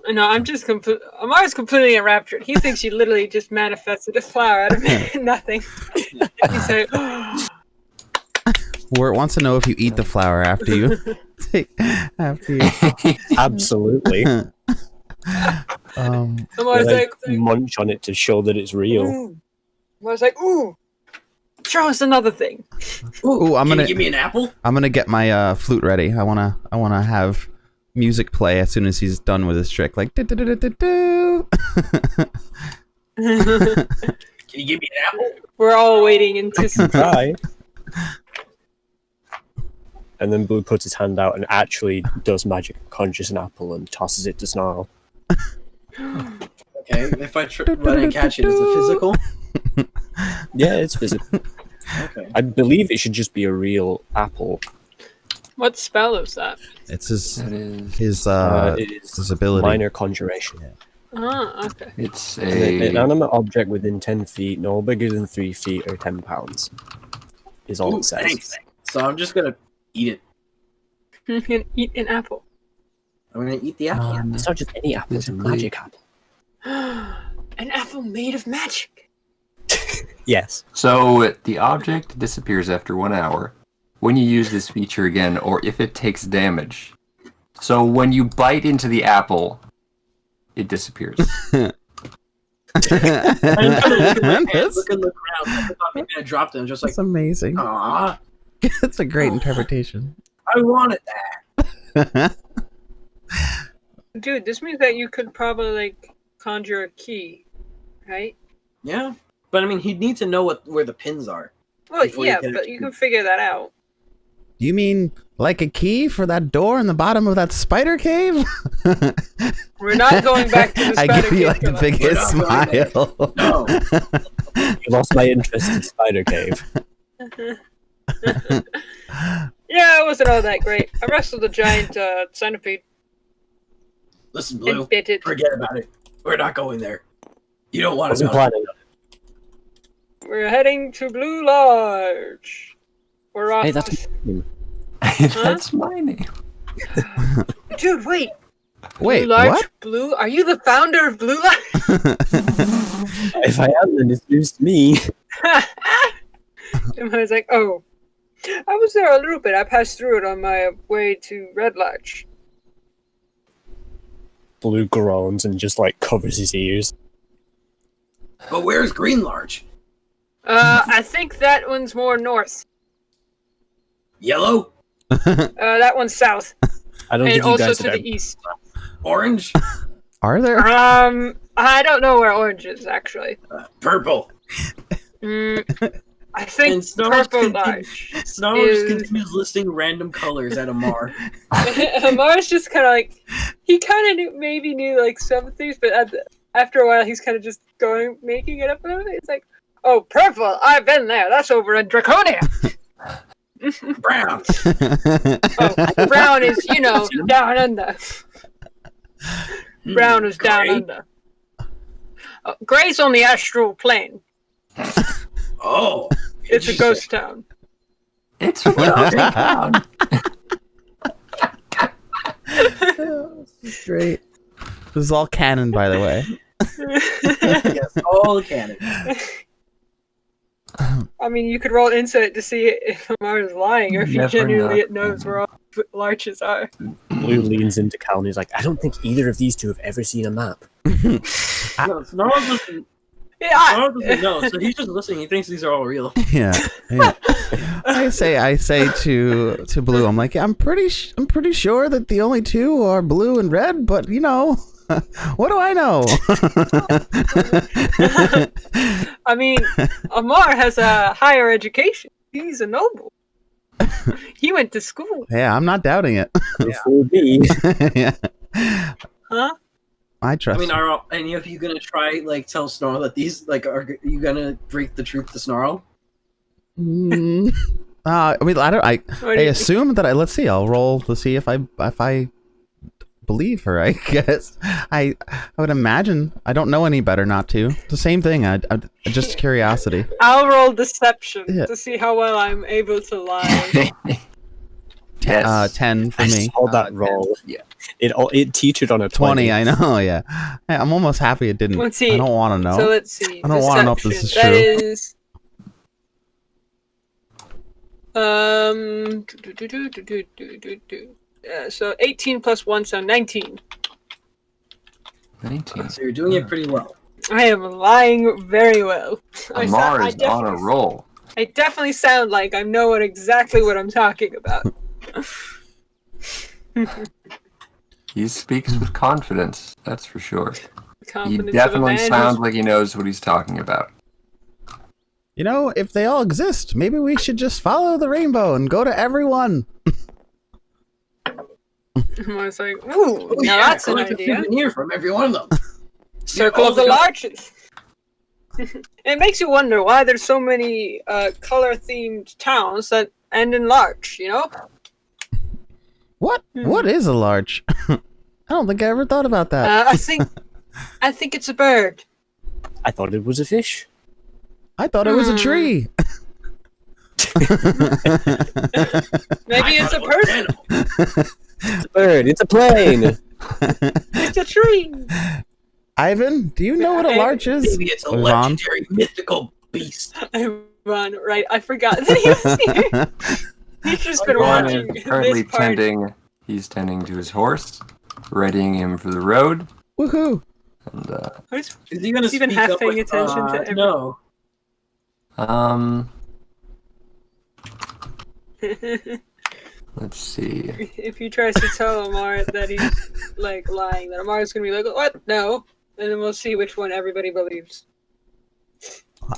No, I'm just Amar's completely enraptured. He thinks you literally just manifested a flower out of nothing. He's like, Wart wants to know if you eat the flower after you after you. Absolutely. Amar's like, Munch on it to show that it's real. ooh. Amar's like, ooh, show us another thing. Ooh, I'm Can gonna you give me an apple? I'm gonna get my flute ready. I wanna have music play as soon as he's done with his trick, like do. Can you give me an apple? We're all waiting anticipating. Try. And then Blue puts his hand out and actually does magic, conjures an apple, and tosses it to Snarl. Okay, if I when I catch it, is it physical? Yeah, it's physical. Okay. I believe it should just be a real apple. What spell is that? It's his That is. his ability. Minor conjuration. Ah, okay. It's An a. inanimate object within 10 feet, no bigger than 3 feet or 10 pounds. Is all Ooh, it says. thanks. So I'm just gonna eat it. You can eat an apple. I'm gonna eat the apple. It's not just any apple, it's a Physically. magic apple. An apple made of magic. Yes. So the object disappears after 1 hour when you use this feature again, or if it takes damage. So when you bite into the apple, it disappears. I'm gonna look in the That's- look in the ground. I thought maybe I dropped it. I'm just like, That's amazing. ah, That's a great interpretation. I wanted that. Dude, this means that you could probably like conjure a key, right? Yeah, but I mean, he'd need to know where the pins are. Well, Before you yeah, can but actually- you can figure that out. You mean like a key for that door in the bottom of that spider cave? We're not going back to the I spider give you cave like the for that. biggest We're not going smile. No. You lost my interest in Spider Cave. Yeah, it wasn't all that great. I wrestled a giant centipede Listen, Blue, and bit it. forget about it. We're not going there. You don't want to Wasn't know. planning on We're heading to Blue Lodge. We're off. it. Hey, that's That's my name. Dude, wait. Wait, Blue Lodge? what? Blue? Are you the founder of Blue Lodge? If I am, then it's news to me. And I was like, oh. I was there a little bit. I passed through it on my way to Red Lodge. Blue groans and just like covers his ears. But where's Green Large? I think that one's more north. Yellow? That one's south. I don't And think you also guys to have the ever- east. Orange? Are there? I don't know where orange is, actually. Purple? I think And Snarl purple Lodge. just continues listing random colors at Amar. Amar's just kind of like, he kind of maybe knew like some things, but after a while he's kind of just making it up and everything. It's like, oh, purple, I've been there. That's over in Draconia. Brown. Oh, brown is, down under. Brown is down Gray? under. Gray's on the astral plane. Oh. It's a ghost town. It's a ghost town. Great. This is all canon, by the way. Yes, all canon. I mean, you could roll insight to see if Amar is lying or if he Never genuinely know. knows where all larches are. Blue leans into Cal and he's like, I don't think either of these two have ever seen a map. No, Snarl doesn't know, so he's just listening. He thinks these are all real. Yeah. I say to Blue, I'm like, I'm pretty sure that the only two are blue and red, but what do I know? I mean, Amar has a higher education. He's a noble. He went to school. Yeah, I'm not doubting it. For me. Yeah. Huh? I trust. I mean, are any of you gonna try tell Snarl that these are you gonna break the truth to Snarl? you. I mean, I assume that let's see. I'll roll to see if I believe her. I guess I would imagine. I don't know any better not to. The same thing. I just curiosity. I'll roll deception Yeah. to see how well I'm able to lie. Yes. 10 for I me. just hold that roll. Yeah. It teetered on a 20. I know. Yeah. I'm almost happy it didn't. Let's see. I don't want to know. So let's see. I don't wanna know if this is Deception. true. That is. So 18 plus 1, so 19. 19. So you're doing it pretty well. I am lying very well. Amar is on a roll. I definitely sound like I know exactly what I'm talking about. He speaks with confidence, that's for sure. He Confidence of a definitely man sounds who's- like he knows what he's talking about. You know, if they all exist, maybe we should just follow the rainbow and go to everyone. I was like, ooh, now that's an collect a idea. souvenir from every one of them. Circle of the Larches. It makes you wonder why there's so many color-themed towns that end in larch, you know? What? What is a larch? I don't think I ever thought about that. I think it's a bird. I thought it was a fish. I thought it was a tree. Maybe it's a person. It's a bird. It's a plane. It's a tree. Ivan, do you know what a larch is? Maybe it's a Yvonne? legendary mythical beast. Run, right? I forgot that he was here. He's just been Ron watching is currently this part. he's tending to his horse, readying him for the road. Woohoo! And Is he gonna even speak half up paying with, attention to every- No. let's see. If he tries to tell Amar that he's like lying, then Amar's gonna be like, "What? No," and then we'll see which one everybody believes.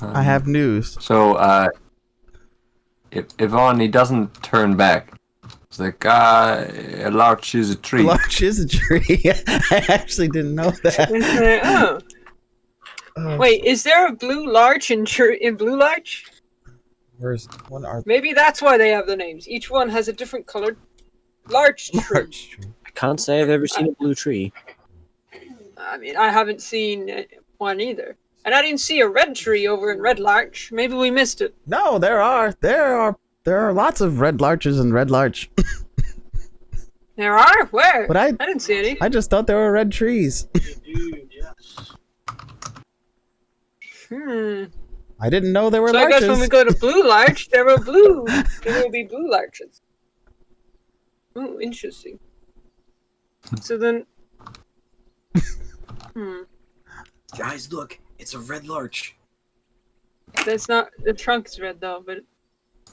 I have news. So, if Yvonne, he doesn't turn back. It's like, a larch is a tree. A larch is a tree. I actually didn't know that. It's like, oh, wait, is there a blue larch in Blue Larch? Where's one? Maybe that's why they have the names. Each one has a different colored larch tree. Larch tree. I can't say I've ever seen a blue tree. I mean, I haven't seen one either. And I didn't see a red tree over in Red Larch. Maybe we missed it. No, there are lots of red larches and red larch. There are? Where? But I didn't see any. just thought there were red trees. Dude, yes. I didn't know there were So I larches. guess when we go to Blue Larch, there will be blue larches. Oh, interesting. So then, Guys, look, it's a red larch. that's not the trunk is red though, but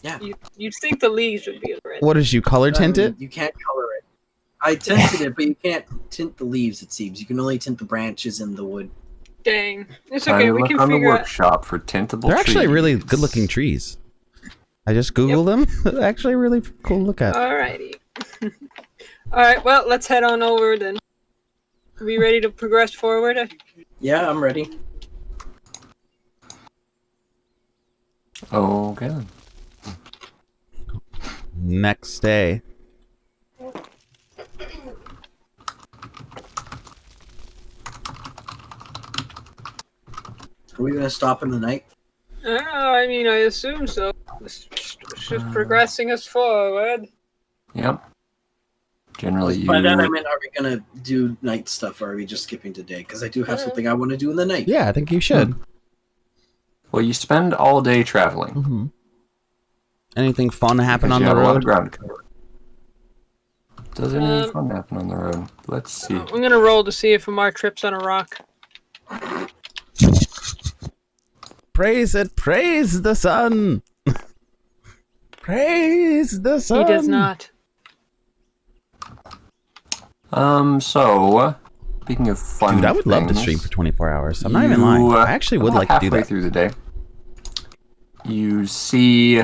Yeah. you'd think the leaves would be red. What did you color tint it? You can't color it. I tinted it, but you can't tint the leaves, it seems. You can only tint the branches and the wood. Dang, it's Time okay. to We look can on the figure out. workshop for tintable They're actually trees. really good-looking trees. I just googled them. They're actually really cool to look at. Alrighty. All right. Well, let's head on over then. Are we ready to progress forward? Yeah, I'm ready. Okay. Next day. Are we gonna stop in the night? I mean, I assume so. It's just progressing us forward. Yep. Generally, By that I you meant, are we gonna do night stuff, or are we just skipping to day? Because I do have something I want to do in the night. Yeah, I think you should. well, you spend all day traveling. Mm-hmm. Anything fun happen because on you the have a lot of road? ground to cover. Does anything fun happen on the road? Let's see. I'm gonna roll to see if Amar trips on a rock. Praise it, praise the sun. Praise the sun. He does not. So speaking of fun, Dude, I would love to things, stream for 24 hours. I'm not even lying. I actually would like to do halfway that. through the day, you see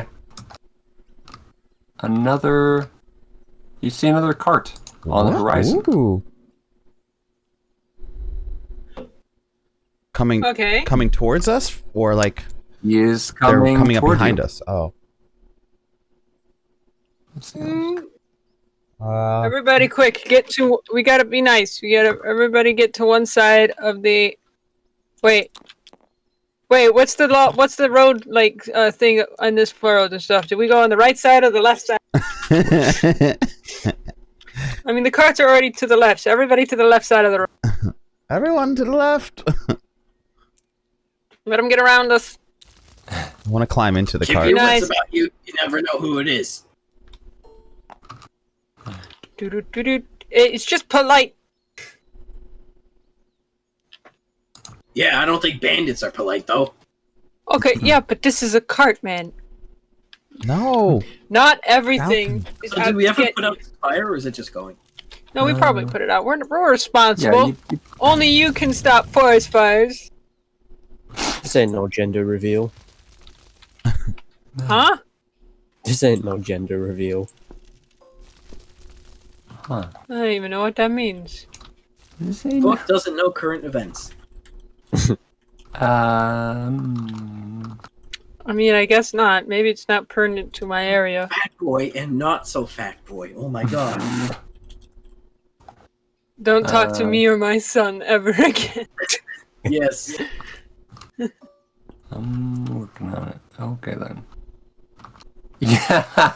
another cart on the horizon. Ooh. Okay. Coming towards us, or like He is they're coming, coming up toward behind you. us? Oh. Let's see. Everybody, quick! We gotta be nice. Everybody get to one side of the. Wait. What's the road like thing on this road and stuff? Do we go on the right side or the left side? I mean, the carts are already to the left, so everybody to the left side of the road. Everyone to the left. Let them get around us. I want to climb into the Keep cart. your Nice. wits about you. You never know who it is. Doo-doo-doo-doo. It's just polite. Yeah, I don't think bandits are polite though. Okay, yeah, but this is a cart, man. No. Not everything is So out did we to ever get put out this fire, or is it just going? No, we probably put it out. We're responsible. Yeah, you- Only you can stop forest fires. This ain't no gender reveal. Huh? This ain't no gender reveal. Huh. I don't even know what that means. This ain't... Book doesn't know current events. I mean, I guess not. Maybe it's not pertinent to my area. Fat boy and not so fat boy. Oh my god. Don't talk to me or my son ever again. Yes. I'm working on it. Okay then. Yeah.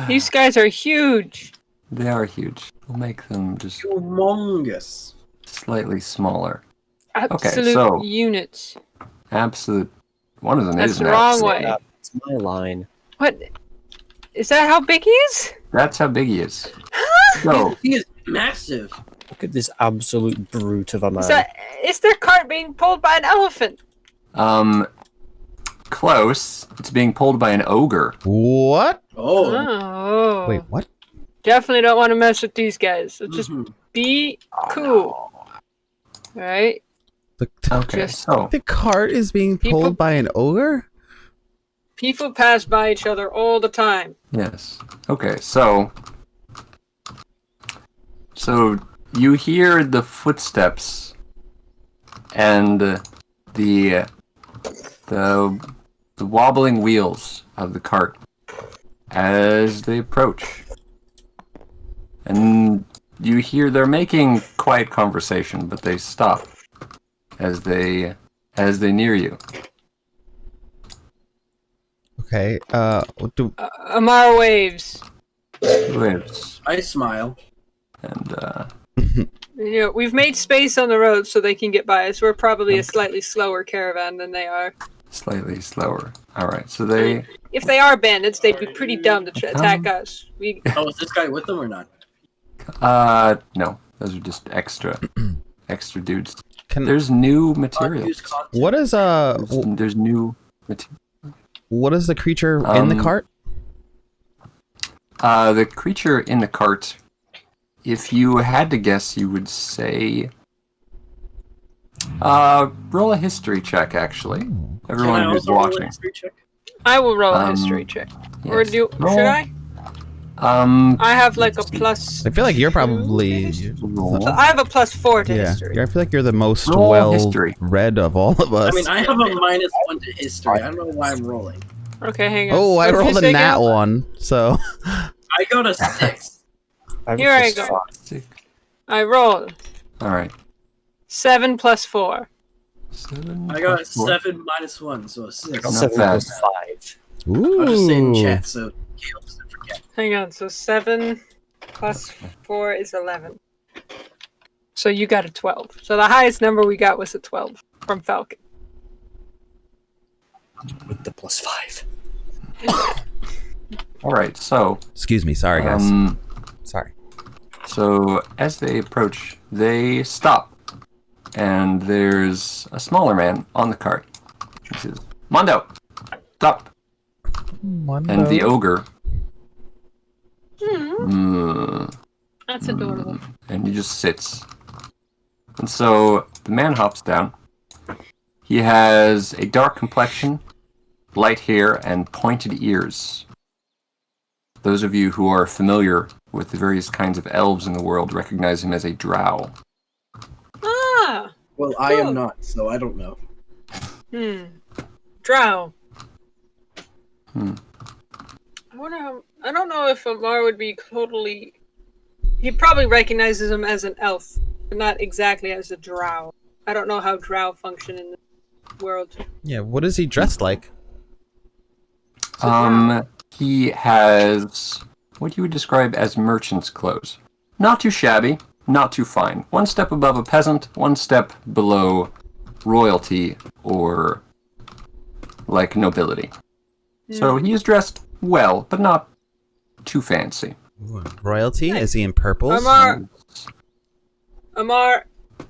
These guys are huge. They are huge. We'll make them just Humongous. slightly smaller. Absolute so- units. Absolute. One of them That's is the an wrong absolute. way. That's my line. What? Is that how big he is? That's how big he is. So, He is massive. Look at this absolute brute of a man. Is their cart being pulled by an elephant? close. It's being pulled by an ogre. What? Oh. Oh. Wait, what? Definitely don't want to mess with these guys. So just Mhm. be cool. Alright? Okay, Just- so The cart is being People- pulled by an ogre? People pass by each other all the time. yes. Okay, so you hear the footsteps and the wobbling wheels of the cart as they approach. And you hear they're making quiet conversation, but they stop as they near you. Okay, Amar waves. Waves. I smile. And You know, we've made space on the road so they can get by us. We're probably a slightly slower caravan than they are. slightly slower. Alright, so they If they are bandits, they'd be pretty dumb to attack us. Oh, is this guy with them or not? no. Those are just extra dudes. can, There's new Unused materials. content. what is There's new materials. what is the creature in the cart? The creature in the cart, if you had to guess, you would say roll a history check actually. Can Everyone I who's also roll a watching. history check? I will roll a history check. Or Yes. do Roll. should I? I have like a plus. I feel like you're two to probably history. Roll. So I have a +4 to yeah. history. I feel like you're the most Roll well history. read of all of us. I mean, I have a -1 to history. I don't know why I'm rolling. Okay, hang on. oh, I What did you rolled a say, nat Gil? one, so I got a 6. Here I go. I rolled Alright. 7 + 4. 7 I got a plus 4. 7 -1, so a 6. Not 7 bad. + 5. ooh. I'll just say in chat so Gale doesn't forget. Hang on. So 7 + 4 is 11. So you got a 12. So the highest number we got was a 12 from Falcon. With the +5. Alright, so Excuse me, sorry guys. Sorry. So as they approach, they stop, and there's a smaller man on the cart. He says, "Mondo, stop!" And the ogre, That's adorable. and he just sits. And so the man hops down. He has a dark complexion, light hair, and pointed ears. Those of you who are familiar with the various kinds of elves in the world recognize him as a drow. Ah. Well, I Cool. am not, so I don't know. Drow. Hmm. I wonder how. I don't know if Amar would be totally. He probably recognizes him as an elf, but not exactly as a drow. I don't know how drow function in the world. Yeah, what is he dressed like? He has what you would describe as merchant's clothes. Not too shabby, not too fine. One step above a peasant, one step below royalty or like nobility. So he is dressed well, but not too fancy. Royalty? Is he in purples? Amar,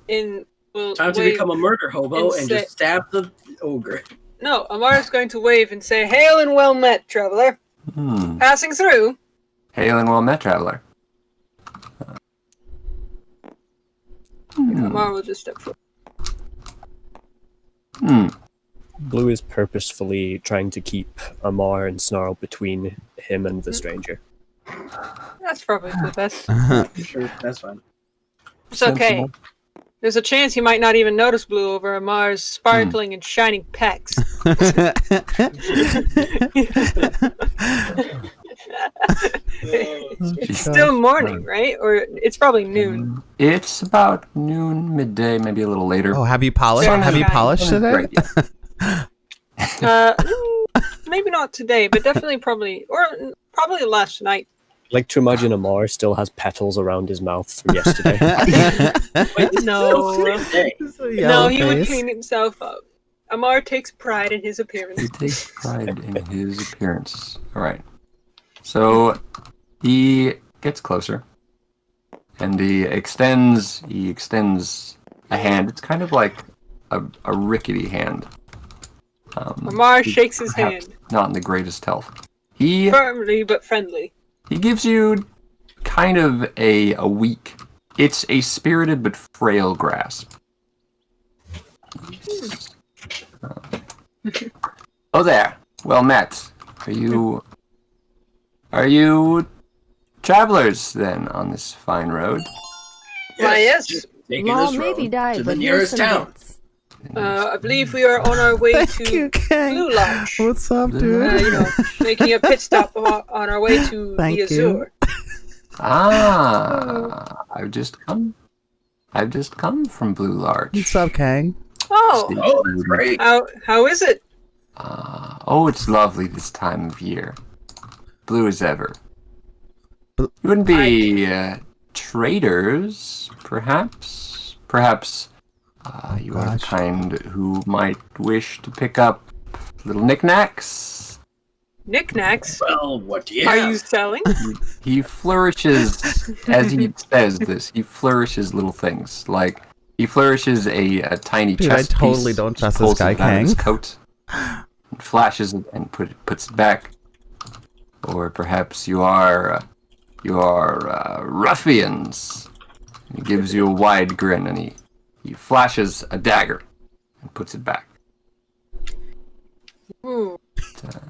in will Time to wave become a murder hobo and say- just stab the ogre. No, Amar is going to wave and say, "Hail and well met, traveler. Passing through." Hail and well met, traveler. Amar will just step forward. Blue is purposefully trying to keep Amar and Snarl between him and the stranger. That's probably the best. Sure, that's fine. It's okay. Sensible. There's a chance he might not even notice Blue over Amar's sparkling and shining pecs. It's still morning, right? Or it's probably noon. It's about noon, midday, maybe a little later. Oh, have you polished? Very Have you shiny. polished today? Right, yeah. Maybe not today, but definitely probably last night. I like to imagine Amar still has petals around his mouth from yesterday. Wait, No. No, he would face. clean himself up. Amar takes pride in his appearance. He takes pride in his appearance. All right. So he gets closer, and he extends a hand. It's kind of like a rickety hand. Amar shakes his perhaps hand. Not in the greatest health. He Firmly but friendly. gives you kind of a weak. It's a spirited but frail grasp. Oh there. Well met. Are you travelers then on this fine road? Why, yes. Taking Well, this maybe road die, to but the here's nearest some town. bits. I believe we are on our way Thank to you, Kang. Blue Lodge. What's up, dude? Making a pit stop on our way to Thank the Azure. I've just come from Blue Larch. What's up, Kang? Oh, Oh, that's great. how is it? It's lovely this time of year. Blue as ever. Bl- You wouldn't be traders, perhaps? Perhaps you are the gosh. kind who might wish to pick up little knickknacks. Knickknacks? Well, what do you Are have? you selling? He flourishes, as he says this, he flourishes little things. Like, he flourishes a tiny Dude, I chest totally piece, don't just trust this pulls guy, it out of his Kang. coat, and flashes it and puts it back. Or perhaps you are ruffians. He gives you a wide grin and he flashes a dagger and puts it back. Ooh.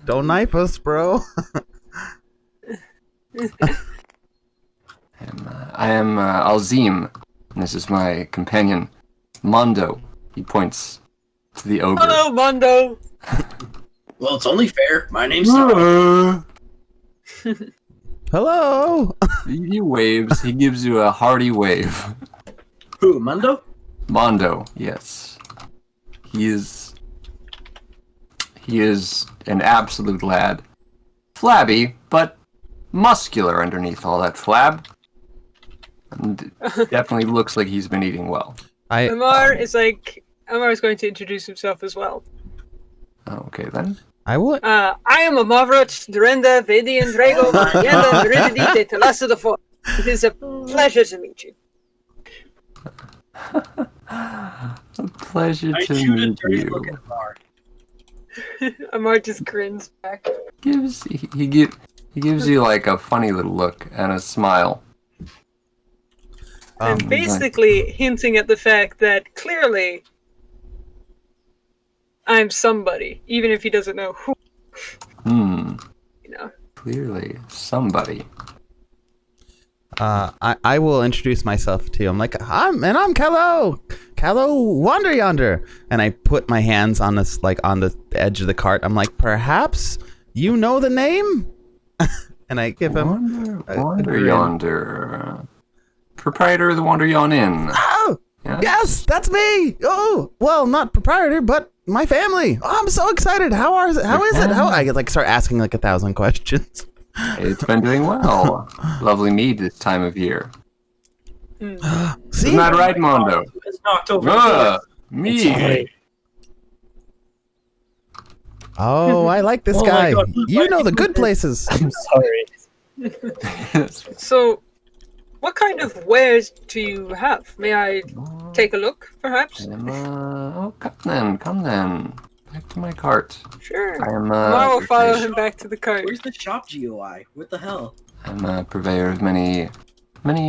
Don't knife us, bro. I am Alzim, and this is my companion, Mondo. He points to the ogre. Hello, Mondo. Well, it's only fair. My name's Snarl. Hello. He waves. He gives you a hearty wave. Who, Mundo? Mondo, yes. He is an absolute lad. Flabby, but muscular underneath all that flab. And definitely looks like he's been eating well. Amar is going to introduce himself as well. Okay then. I would. I am Amavrot, Durenda, Vedian, Drago, Yonder, Viridity, de Talassa the Four. It is a pleasure to meet you. A pleasure I to shoot a meet dirty you. look at Amar. Amar just grins back. He gives you like a funny little look and a smile. And basically hinting at the fact that clearly I'm somebody, even if he doesn't know who. You know. Clearly, somebody. I will introduce myself to you. I'm I'm Kallow. Kallow Yonder. And I put my hands on this, like on the edge of the cart. I'm like, perhaps you know the name. And I give him Wander grin. Yonder. Proprietor of the Wander Yon Inn. Oh, Yeah? yes, that's me. Oh, well, not proprietor, but my family. Oh, I'm so excited. How is it? How I like start asking like 1,000 questions. It's been doing well. Lovely mead this time of year. See, Isn't that right, Mondo? It's knocked over. Me. oh, I like this Oh my guy. God. You know the good places. I'm sorry. So, what kind of wares do you have? May I take a look, perhaps? Oh, come then. Back to my cart. Sure. I am Amar will follow him back to the cart. Where's the shop GUI? What the hell? I'm a purveyor of many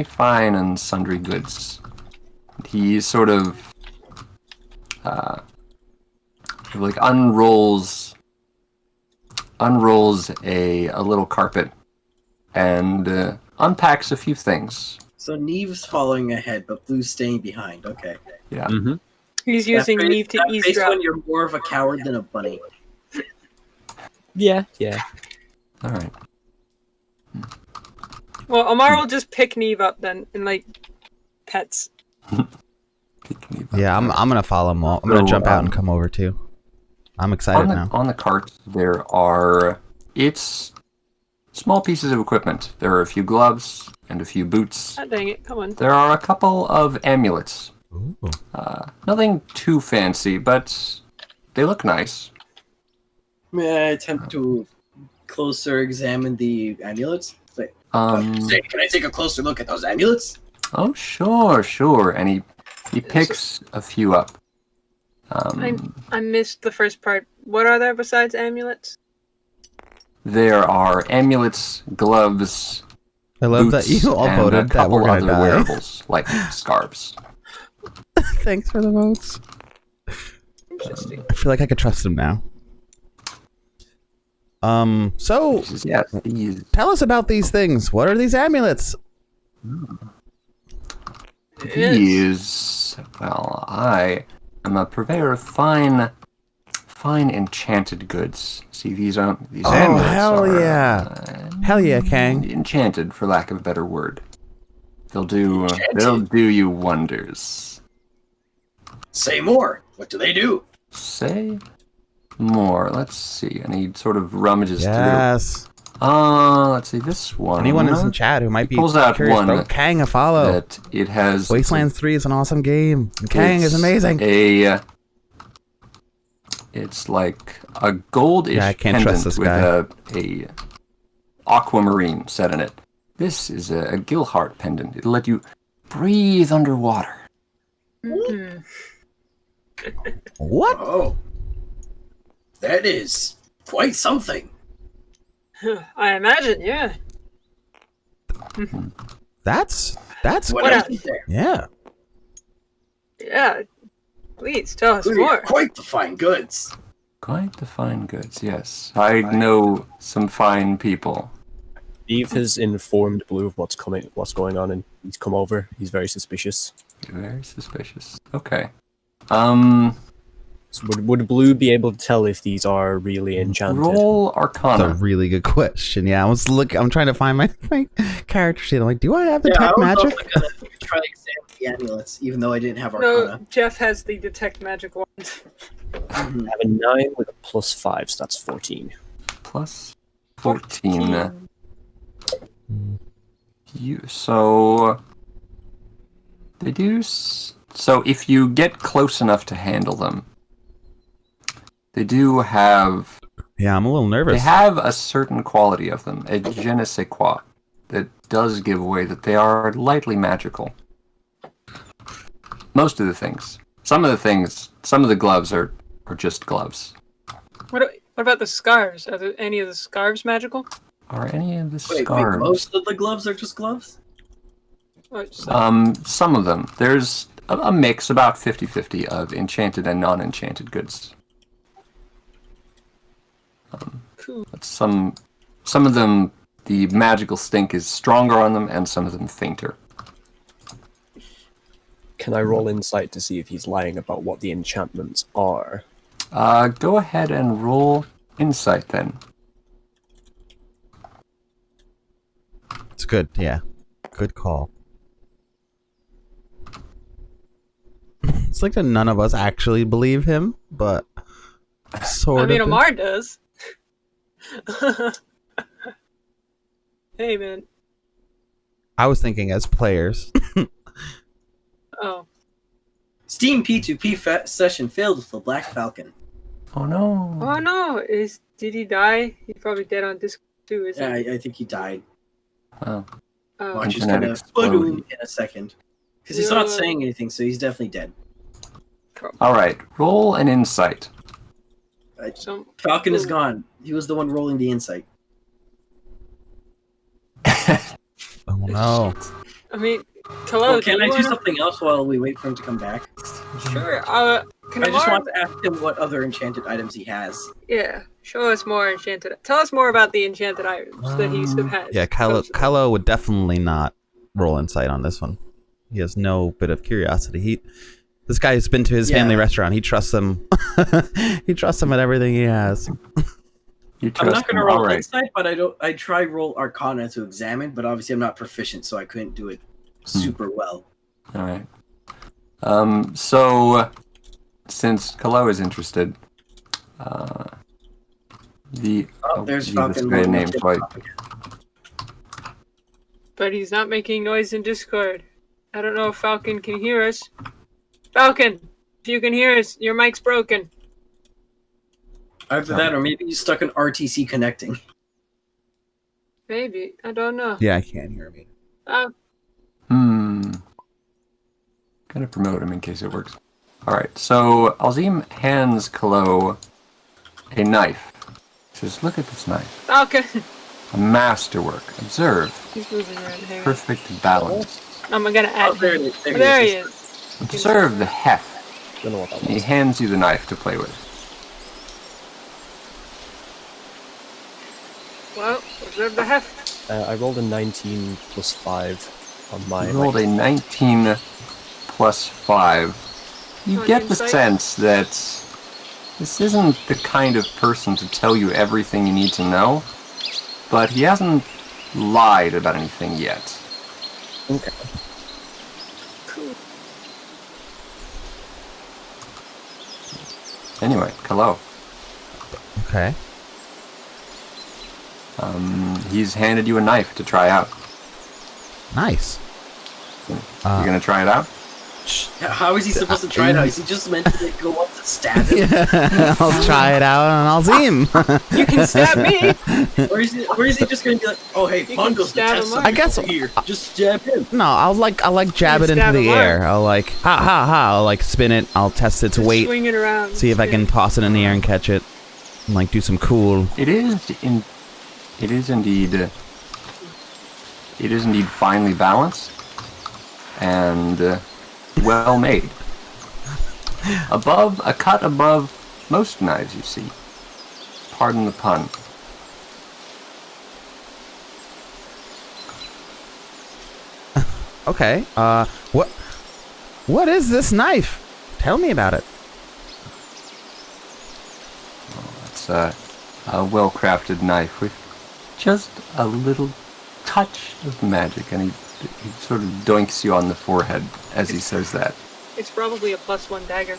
fine and sundry goods. He sort of like unrolls a little carpet and unpacks a few things. So Neve's following ahead, but Blue's staying behind. Okay. Yeah. Mm-hmm. He's using That Neve to face eavesdrop. when you're more of a coward than a bunny. Yeah. All right. Well, Amar will just pick Neve up then, and like pets. Yeah, I'm gonna follow him. I'm gonna jump out and come over too. I'm excited now. On the cart, there are it's small pieces of equipment. There are a few gloves and a few boots. Oh, dang it! Come on. There are a couple of amulets. Ooh. Nothing too fancy, but they look nice. May I attempt to closer examine the amulets? Say, can I take a closer look at those amulets? Oh, sure. And he picks a few up. I missed the first part. What are there besides amulets? There are amulets, gloves, I love boots, that you all and voted a that couple we're gonna other die. wearables, like scarves. Thanks for the votes. Interesting. I feel like I could trust him now. So Yes, these. tell us about these things. What are these amulets? These. Well, I am a purveyor of fine enchanted goods. See, these amulets hell are, yeah. Hell yeah, Kang. enchanted, for lack of a better word. They'll do you wonders. Say more. What do they do? Say more. Let's see. And he sort of rummages Yes. through. Let's see this one. Anyone who's in chat who might be pulls out curious, one throw Kang a follow. that it has. Wastelands 3 is an awesome game. And Kang is it's amazing. It's like a goldish Yeah, I can't trust pendant this with guy. a aquamarine set in it. This is a Gill heart pendant. It'll let you breathe underwater. Mhm. What? Oh, that is quite something. I imagine, yeah. That's What else is there? yeah. Yeah. Please tell us more. Quite the fine goods. Quite the fine goods, yes. I know some fine people. Eve has informed Blue of what's going on, and he's come over. He's very suspicious. Very suspicious. Okay. So would Blue be able to tell if these are really enchanted? Roll That's a Arcana. really good question. Yeah, I'm trying to find my character sheet. I'm like, do I have detect I was magic? also gonna try to examine the amulets, even though I didn't have No, Arcana. Geoff has the detect magic wand. I have a 9 with a +5, so that's 14. Plus 14. So they do. So if you get close enough to handle them, they do have. Yeah, I'm a little nervous. They have a certain quality of them, a je ne sais quoi, that does give away that they are lightly magical. Most of the things. Some of the gloves are just gloves. What about the scarves? Are there any of the scarves magical? Are any of the Wait, scarves? most of the gloves are just gloves? Or just- Some of them. There's a mix, about 50-50, of enchanted and non-enchanted goods. Cool. But some of them, the magical stink is stronger on them, and some of them fainter. Can I roll insight to see if he's lying about what the enchantments are? Go ahead and roll insight then. It's good. Yeah, good call. It's like that none of us actually believe him, but sort I of. mean, Amar does. Hey, man. I was thinking as players. Oh. Steam P2P session failed with LeBlackFalcon. Oh no! Oh no! Did he die? He's probably dead on Discord too, isn't Yeah, he? I think he died. Oh. Oh. Watch, he's Internet gonna exploded. boom in a second. Because he's not Yeah. saying anything, so he's definitely dead. All right, roll an insight. Some Falcon is Ooh. gone. He was the one rolling the insight. Oh no! I mean, Kallow, Well, can do I you do wanna... something else while we wait for him to come back? Sure. Can I just Amar- want to ask him what other enchanted items he has. Yeah, show us more enchanted. Tell us more about the enchanted items that he has. Yeah, Kallow would definitely not roll insight on this one. He has no bit of curiosity. This guy has been to his family restaurant. He trusts them. He trusts them at everything he has. I'm not going to roll insight, but I try roll Arcana to examine, but obviously I'm not proficient, so I couldn't do it super well. All right. So, since Kallow is interested, there's Jesus, Falcon. great name, quite. But he's not making noise in Discord. I don't know if Falcon can hear us. Falcon, if you can hear us, your mic's broken. Either that, or maybe he's stuck in RTC connecting. Maybe. I don't know. Yeah, I can't hear me. Gonna promote him in case it works. Alright, so Alzim hands Kallow a knife. He says, look at this knife. Falcon! A masterwork. Observe. He's moving around. Hang on. Perfect balance. I'm gonna add him. There he is. Observe the heft. Don't know what that He was. hands you the knife to play with. Well, observe the heft. I rolled a 19 plus 5 on my. You rolled a 19 plus 5. You On get the insight? sense that this isn't the kind of person to tell you everything you need to know, but he hasn't lied about anything yet. Okay. Cool. Anyway, Kallow. Okay. He's handed you a knife to try out. Nice. You gonna try it out? How is he supposed to try it out? Is he just meant to go up to stab him? Yeah, I'll try it out and I'll see him. You can stab me! Or is he just going to be like, oh hey, You Bundle's the can stab test him up. I guess- over here. Just stab him. No, I'll jab it into stab the him air. up. I'll like ha ha ha. I'll like spin it. I'll test its weight. Swing it around. See if I can toss it in the air and catch it. And like do some cool. It is indeed finely balanced and well made. A cut above most knives you see. Pardon the pun. Okay. What is this knife? Tell me about it. It's a well-crafted knife with just a little touch of magic, and he sort of doinks you on the forehead as he says that. It's probably a +1 dagger.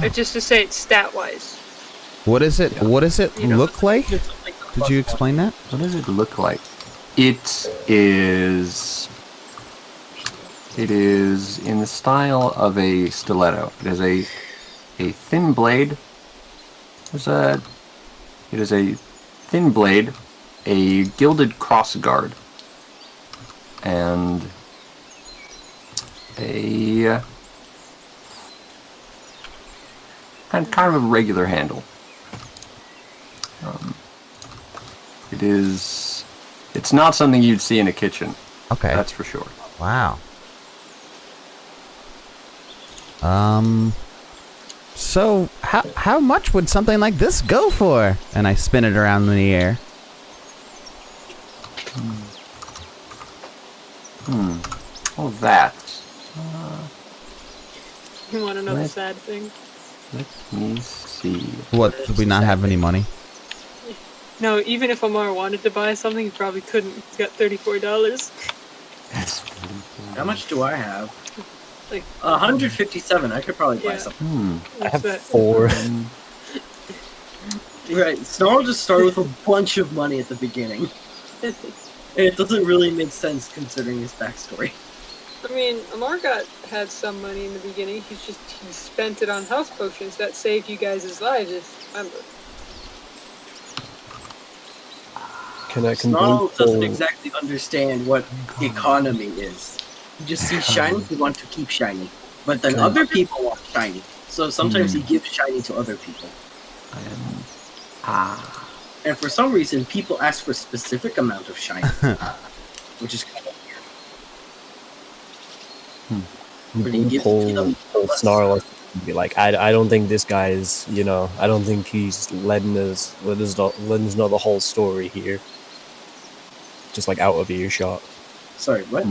But just to say it's stat-wise. What is it? What does it You know, look like? It's like a Did you explain that? What does it look like? It is in the style of a stiletto. It is a thin blade. It is a thin blade, a gilded crossguard, and a kind of a regular handle. It's not something you'd see in a kitchen. Okay. That's for sure. Wow. So how much would something like this go for? And I spin it around in the air. Oh, that. You want to know the What? sad thing? Let me see. What? Do we not have any money? No, even if Amar wanted to buy something, he probably couldn't. He's got $34. That's How much do I have? Like 157. I could probably buy Yeah. something. I have that? 4. Right. Snarl just started with a bunch of money at the beginning. And it doesn't really make sense considering his backstory. I mean, Amar had some money in the beginning. He spent it on health potions that saved you guys' lives. If you remember. Can Snarl both doesn't roll- exactly understand what economy is. He just sees shiny, he wants to keep shiny. But then other people want shiny. So sometimes he gives shiny to other people. And for some reason, people ask for a specific amount of shiny. Which is kind of weird. But he gives Pull Snarl and be like, I don't think this guy is, you know, I don't think he's letting us know the whole story here. Just like out of earshot. Sorry, what?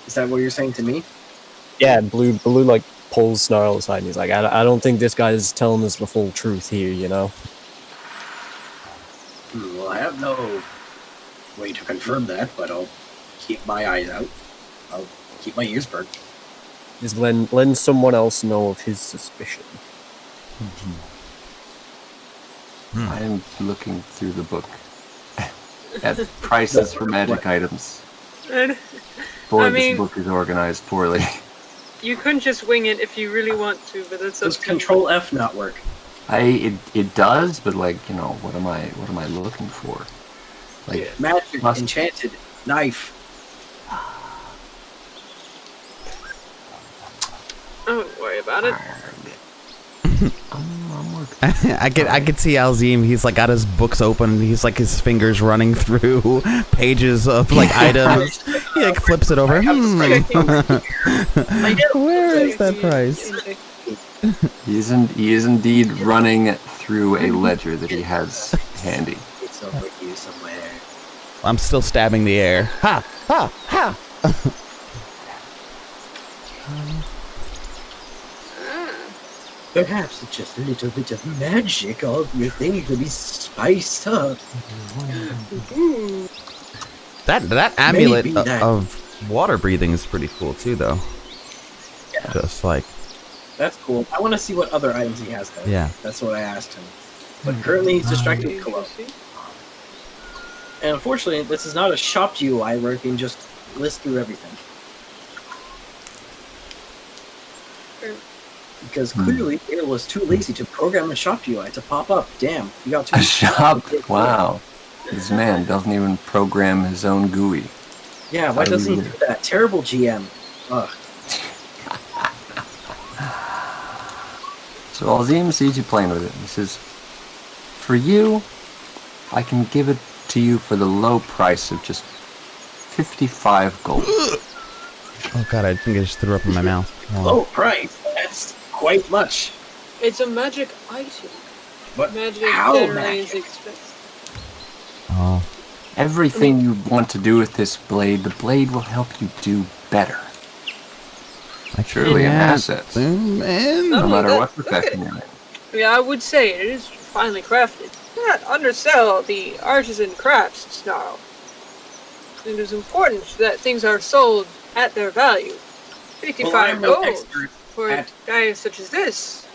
Is that what you're saying to me? Yeah, Blue like pulls Snarl aside and he's like, I don't think this guy's telling us the full truth here, you know? Well, I have no way to confirm that, but I'll keep my eyes out. I'll keep my ears perked. Just letting someone else know of his suspicion. I am looking through the book at prices for magic items. Boy, this book is organized poorly. You couldn't just wing it if you really want to, but that's Does up to Control F not work? It does, but like, you know, what am I looking for? Like Magic, enchanted, knife. Don't worry about it. I'm working. I could see Alzim. He's like got his books open. And he's like his fingers running through pages of like items. He like flips it over. Where is that price? He is indeed running through a ledger that he has handy. It's over here somewhere. I'm still stabbing the air. Ha! Ha! Ha! Perhaps it's just a little bit of magic. All your things will be spiced up. That amulet Maybe that. of water breathing is pretty cool too, though. Yeah. Just like That's cool. I want to see what other items he has, though. yeah. That's what I asked him. But currently he's distracted with Kallow. And unfortunately, this is not a shopped UI where you can just list through everything. Because clearly, it was too lazy to program a shopped UI to pop up. Damn, you got too. A shop? Wow. This man doesn't even program his own GUI. Yeah, why doesn't he do that? Terrible GM. Ugh. So Alzim sees you playing with it. He says, for you, I can give it to you for the low price of just 55 gold. Oh god, I think I just threw up in my mouth. Low price. That's quite much. It's a magic item. But Magic how generally is magic? expensive. Oh. Everything you want to do with this blade, the blade will help you do better. Surely an asset. Zoom in. No matter that- what profession you're in. Yeah, I would say it is finely crafted. Do not undersell the artisan crafts, Snarl. It is important that things are sold at their value. 55 Well, I'm no gold expert for at- guys such as this.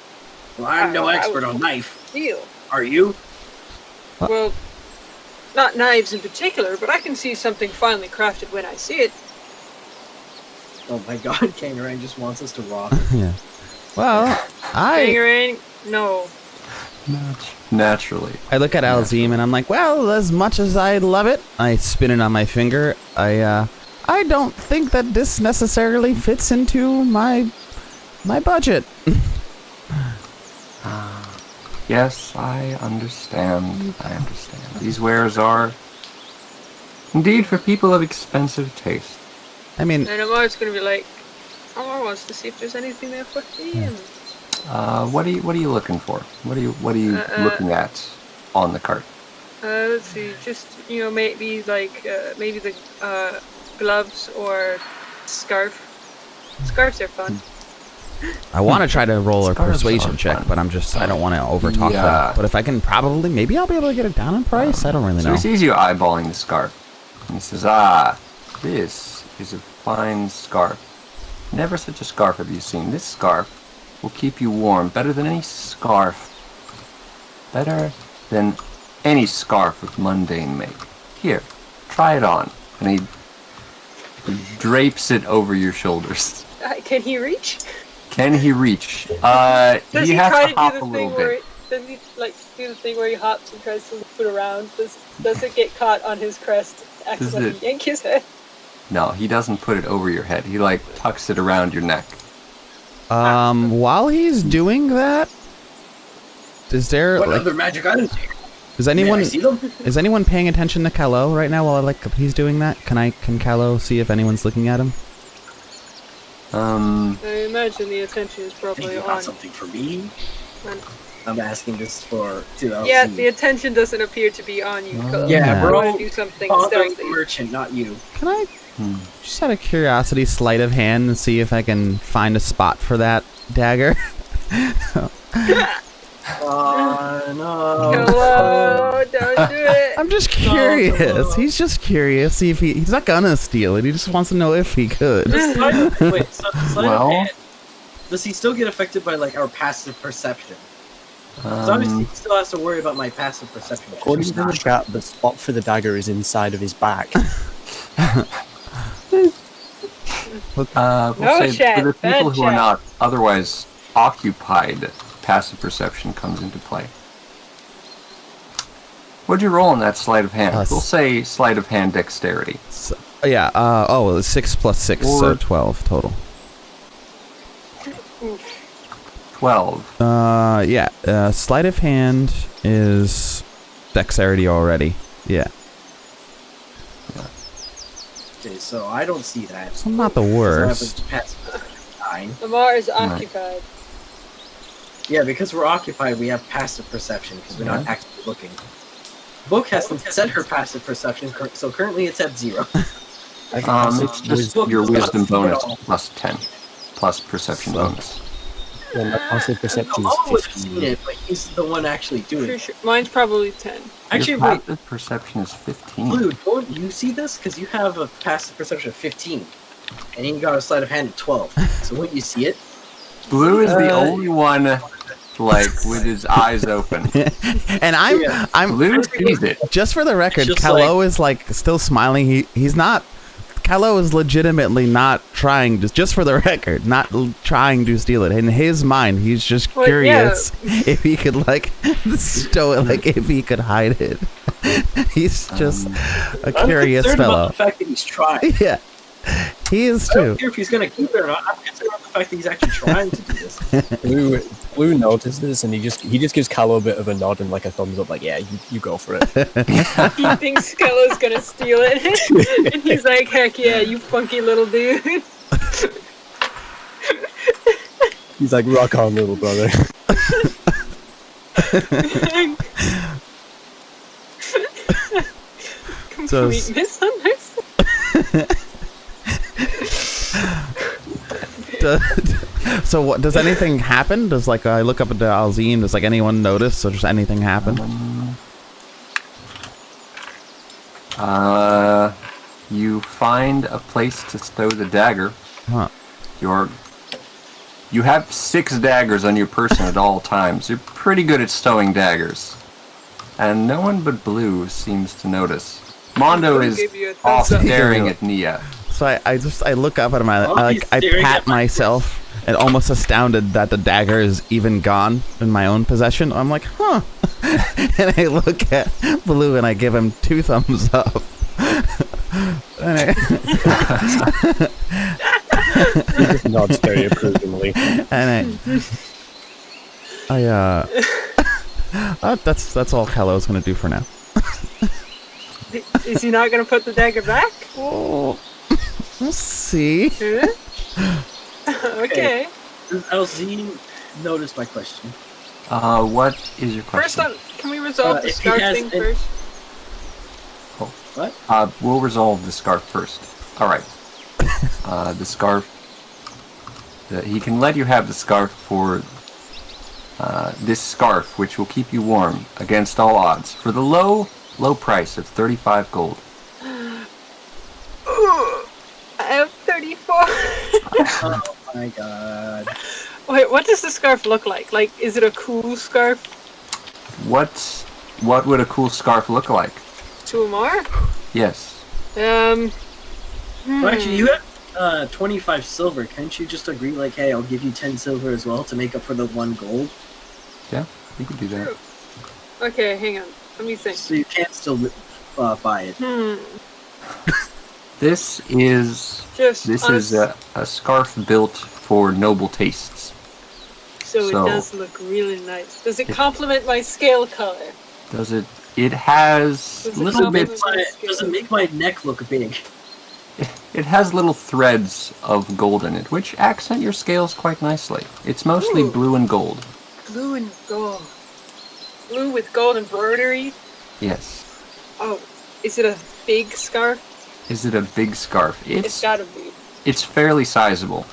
Well, I'm no I expert would- on knife. Deal. Are you? Well, not knives in particular, but I can see something finely crafted when I see it. Oh my god, Kangaroo just wants us to rob him. Yeah. Well, Bangerang? No. Naturally. I look at Alzim and I'm like, well, as much as I love it, I spin it on my finger. I don't think that this necessarily fits into my budget. Yes, I understand. These wares are indeed for people of expensive taste. I mean, And Amar's gonna be like, Amar wants to see if there's anything there for him. What are you looking for? What are you looking at on the cart? Let's see, just, maybe the gloves or scarf. Scarves are fun. I want to try to roll a Scarves persuasion are check, fun. but I don't want to overtalk Yeah. them. But if I can maybe I'll be able to get it down in price. I don't really So know. he sees you eyeballing the scarf. And he says, this is a fine scarf. Never such a scarf have you seen. This scarf will keep you warm better than any scarf. Better than any scarf of mundane make. Here, try it on. And he drapes it over your shoulders. Can he reach? Can he reach? Does he he has try to to hop do a the little thing where bit. does he do the thing where he hops and tries to loop it around? Does it get caught on his crest? Accidentally it- yank his head. No, he doesn't put it over your head. He tucks it around your neck. While he's doing that, is there What other magic items here? is May anyone I see them? is anyone paying attention to Kallow right now while he's doing that? Can Kallow see if anyone's looking at him? I imagine the attention is Think probably you got on. something for me? on- I'm asking this to Yeah, LZ. the attention doesn't appear to be on you. Kallow. Yeah, You we're want all to do something bothering stealthy. the merchant, not you. Can I just out of curiosity sleight of hand and see if I can find a spot for that dagger? No. Kallow, don't do it. I'm just curious. He's just curious. See if he's not gonna steal it. He just wants to know if he could. Wait, so sleight of Well- hand, does he still get affected by like our passive perception? So obviously he still has to worry about my passive perception. According to the chat, the spot for the dagger is inside of his back. We'll No say chat, for the bad people who are chat. not otherwise occupied, passive perception comes into play. What'd you roll on that sleight of hand? We'll say sleight of hand dexterity. So, yeah. Oh, 6 plus 6, so 12 total. 12. Yeah. Sleight of hand is dexterity already. Yeah. Okay, so I don't see that. So not the worst. Amar is Right. occupied. Yeah, because we're occupied, we have passive perception because we're not actively looking. Book hasn't set her passive perception, so currently it's at 0. It's just your wisdom bonus plus 10, plus perception So- bonus. Yeah, my passive perception Kallow would is have seen 15. it, but he's the one actually doing Pretty it. sure. Mine's probably 10. Actually, Your wait, passive perception is 15. Blue, don't you see this? Because you have a passive perception of 15, and then you got a sleight of hand of 12. So wouldn't you see it? Blue is the only one, like, with his eyes open. And I'm Yeah. I'm Blue sees it. just for the record, Just Kallow is like still smiling. He's not. Kallow is legitimately not trying to. Just for the record, not trying to steal it. In his mind, he's just Well, curious if he could like stow it, like if he could hide it. He's just a curious I'm concerned fellow. about the fact that he's trying. Yeah, he is I don't too. care if he's going to keep it or not. I'm concerned about the fact that he's actually trying to do this. Blue notices and he just gives Kallow a bit of a nod and like a thumbs up, like, yeah, you go for it. He thinks Kallow's gonna steal it. And he's like, heck yeah, you funky little dude. He's like, rock on, little brother. Complete misunderstanding. So what? Does anything happen? Does like I look up at the Alzine? Does like anyone notice? Or does anything happen? You find a place to stow the dagger. Huh. You have 6 daggers on your person at all times. You're pretty good at stowing daggers. And no one but Blue seems to notice. Mondo Blue is gave you a off thumbs up. staring at Nia. So I look up at him. I he's I staring pat at my myself and almost astounded that the dagger is even gone in my own possession. I'm like, huh. And I look at Blue and I give him 2 thumbs up. And He just nods very approvingly. that's all Kallow's gonna do for now. Is he not gonna put the dagger back? Oh, we'll see. Okay. Does LZ notice my question? What is your First question? can we resolve the if he scarf has thing any- first? What? We'll resolve the scarf first. Alright. The scarf... he can let you have the scarf for... this scarf, which will keep you warm against all odds, for the low price of 35 gold. I have 34. Oh my god. Wait, what does the scarf look like? Like, is it a cool scarf What would a cool scarf look like? to Amar? Yes. Well, actually, you have 25 silver. Can't you just agree, like, hey, I'll give you 10 silver as well to make up for the 1 gold? Yeah, you could do that. Okay, hang on. Let me think. So you can't still buy it. This is a scarf built for noble tastes. So it does look really nice. Does it complement my scale color? Does it? It has Does a it little bit. complement my Does it make my neck look big? it has little threads of gold in it, which accent your scales quite nicely. It's mostly blue and gold. Blue and gold. Blue with gold embroidery? Yes. Oh, is it a big scarf? Is it a big scarf? It's gotta be. It's fairly sizable.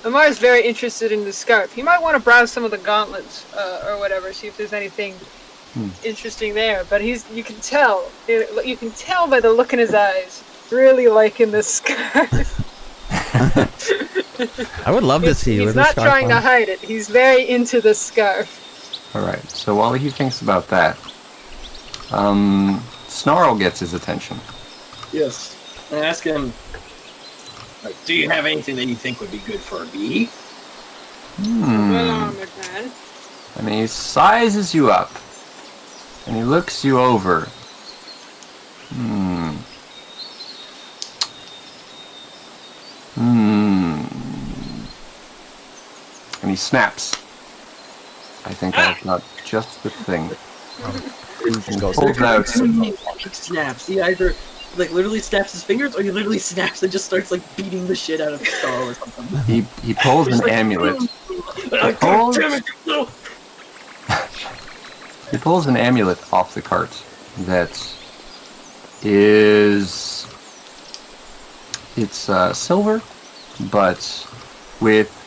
Amar's very interested in the scarf. He might want to browse some of the gauntlets or whatever, see if there's anything interesting there. But you can tell by the look in his eyes, really liking this scarf. I would love to see you He's with a not scarf trying to on. hide it. He's very into the scarf. Alright, so while he thinks about that, Snarl gets his attention. Yes. I ask him, like, do you have anything that you think would be good for a bee? Well armored man. And he sizes you up. And he looks you over. And he snaps. I think I've got just the thing. Just goes, Pulls out. He snaps. He either literally snaps his fingers, or he literally snaps and just starts beating the shit out of Snarl or something. He pulls an amulet. God damn it, you little... He pulls an amulet off the cart that is... It's silver, but with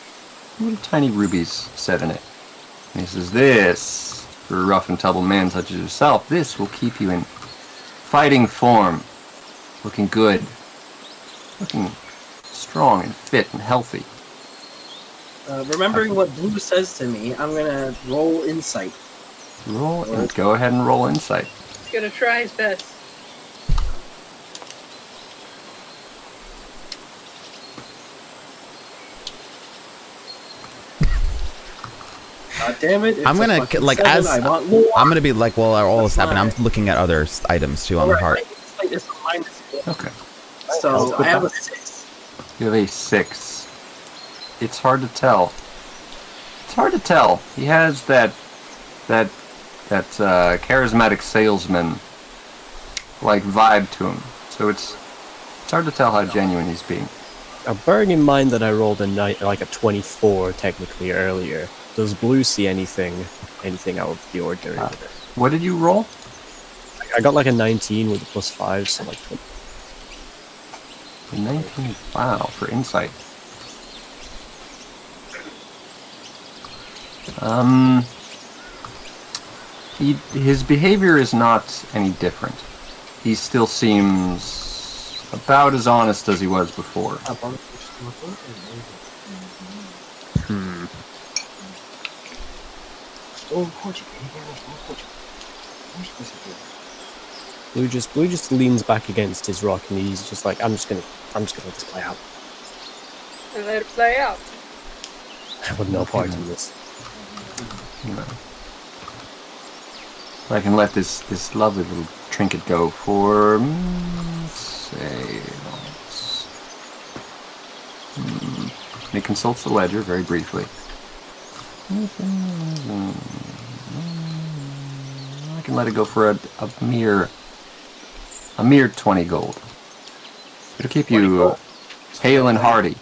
little tiny rubies set in it. And he says, this, for a rough and tumble man such as yourself, this will keep you in fighting form, looking good, looking strong and fit and healthy. Remembering what Blue says to me, I'm gonna roll insight. Go ahead and roll insight. He's gonna try his best. God damn it! I'm gonna like 7, as I want more. I'm gonna be like while all this That's happening, I'm fine. looking at other items too on the cart. Insight is a -4. Okay. So I have a 6. You have a 6. It's hard to tell. It's hard to tell. He has that charismatic salesman like vibe to him. So it's hard to tell how genuine he's being. Now, bearing in mind that I rolled a 24 technically earlier, does Blue see anything out of the ordinary with it? What did you roll? I got like a 19 with a +5, so like 20. 19. Wow, for insight. His behavior is not any different. He still seems about as honest as he was before. Blue just leans back against his rock and he's just like, I'm just gonna let this play out. And let it play out. I have no part in this. No. I can let this lovely little trinket go for, let's say, he consults the ledger very briefly. I can let it go for a mere 20 gold. It'll keep you hale and hearty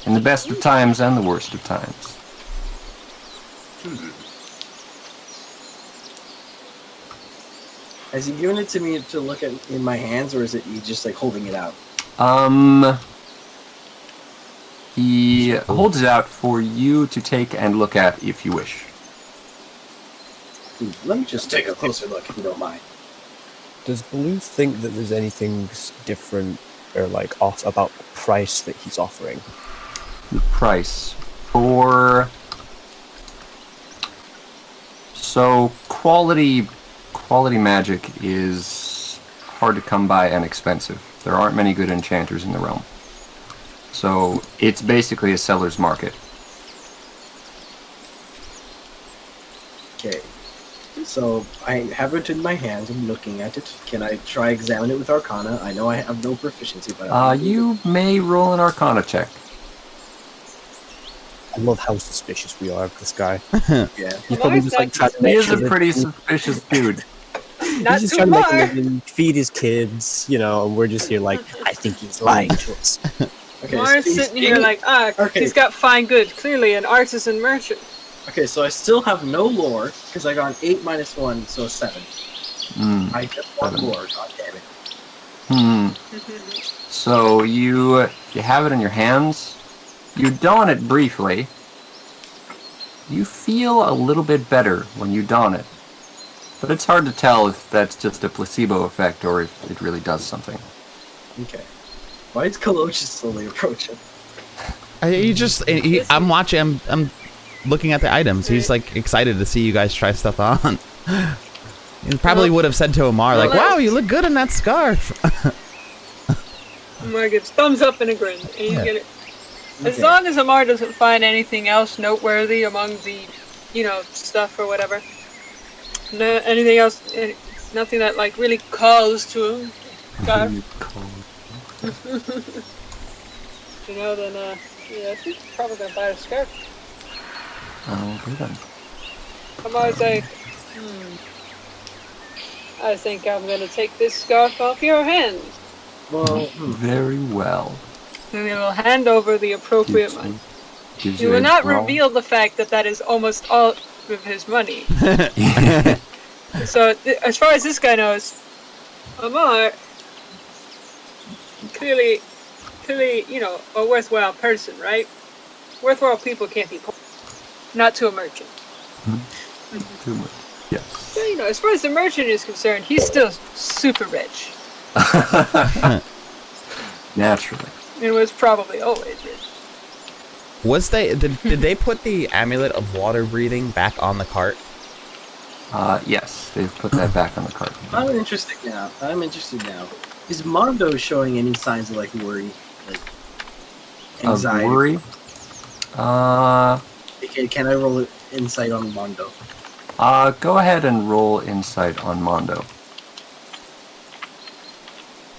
in the best of times and the worst of times. Has he given it to me to look at in my hands, or is it you just holding it out? He holds it out for you to take and look at if you wish. Let me just take a closer look, if you don't mind. Does Blue think that there's anything different or like off about the price that he's offering? The price for quality magic is hard to come by and expensive. There aren't many good enchanters in the realm. So it's basically a seller's market. Okay. So I have it in my hands. I'm looking at it. Can I try examine it with Arcana? I know I have no proficiency, but You may roll an Arcana check. I love how suspicious we are of this guy. yeah. He's probably just like trying to He make is sure a that pretty suspicious dude. Not he's just too trying to make a far. living, feed his kids, you know, and we're just here like, I think he's lying to us. Okay, Mar's so sitting here like, Okay. he's got fine goods. Clearly an artisan merchant. Okay, so I still have no lore because I got an 8 minus 1, so 7. I just want 7. lore. God damn it. So you have it in your hands. You don it briefly. You feel a little bit better when you don it, but it's hard to tell if that's just a placebo effect or if it really does something. Okay. Why is Kallow just slowly approaching? I'm watching. I'm looking at the items. He's like excited to see you guys try stuff on. He probably would have said to Amar like, "Wow, you look good in that scarf." Amar gives thumbs up and a grin. And he's gonna, as long as Amar doesn't find anything else noteworthy among the, stuff or whatever. No, anything else? Nothing that like really calls to him. Scarf. Then I think he's probably gonna buy a scarf. Okay then. Amar's like, I think I'm gonna take this scarf off your hands. Well, Very well. And he will hand over the appropriate money. Gives He you will a not draw. reveal the fact that that is almost all of his money. So, as far as this guy knows, Amar, clearly, a worthwhile person, right? Worthwhile people can't be poor. Not to a merchant. Too much. Yes. So, as far as the merchant is concerned, he's still super rich. Naturally. And was probably always rich. Did they put the Amulet of Water Breathing back on the cart? Yes, they've put that back on the cart. I'm interested now. Is Mondo showing any signs of like worry, like anxiety? Of worry? Okay, can I roll insight on Mondo? Go ahead and roll insight on Mondo.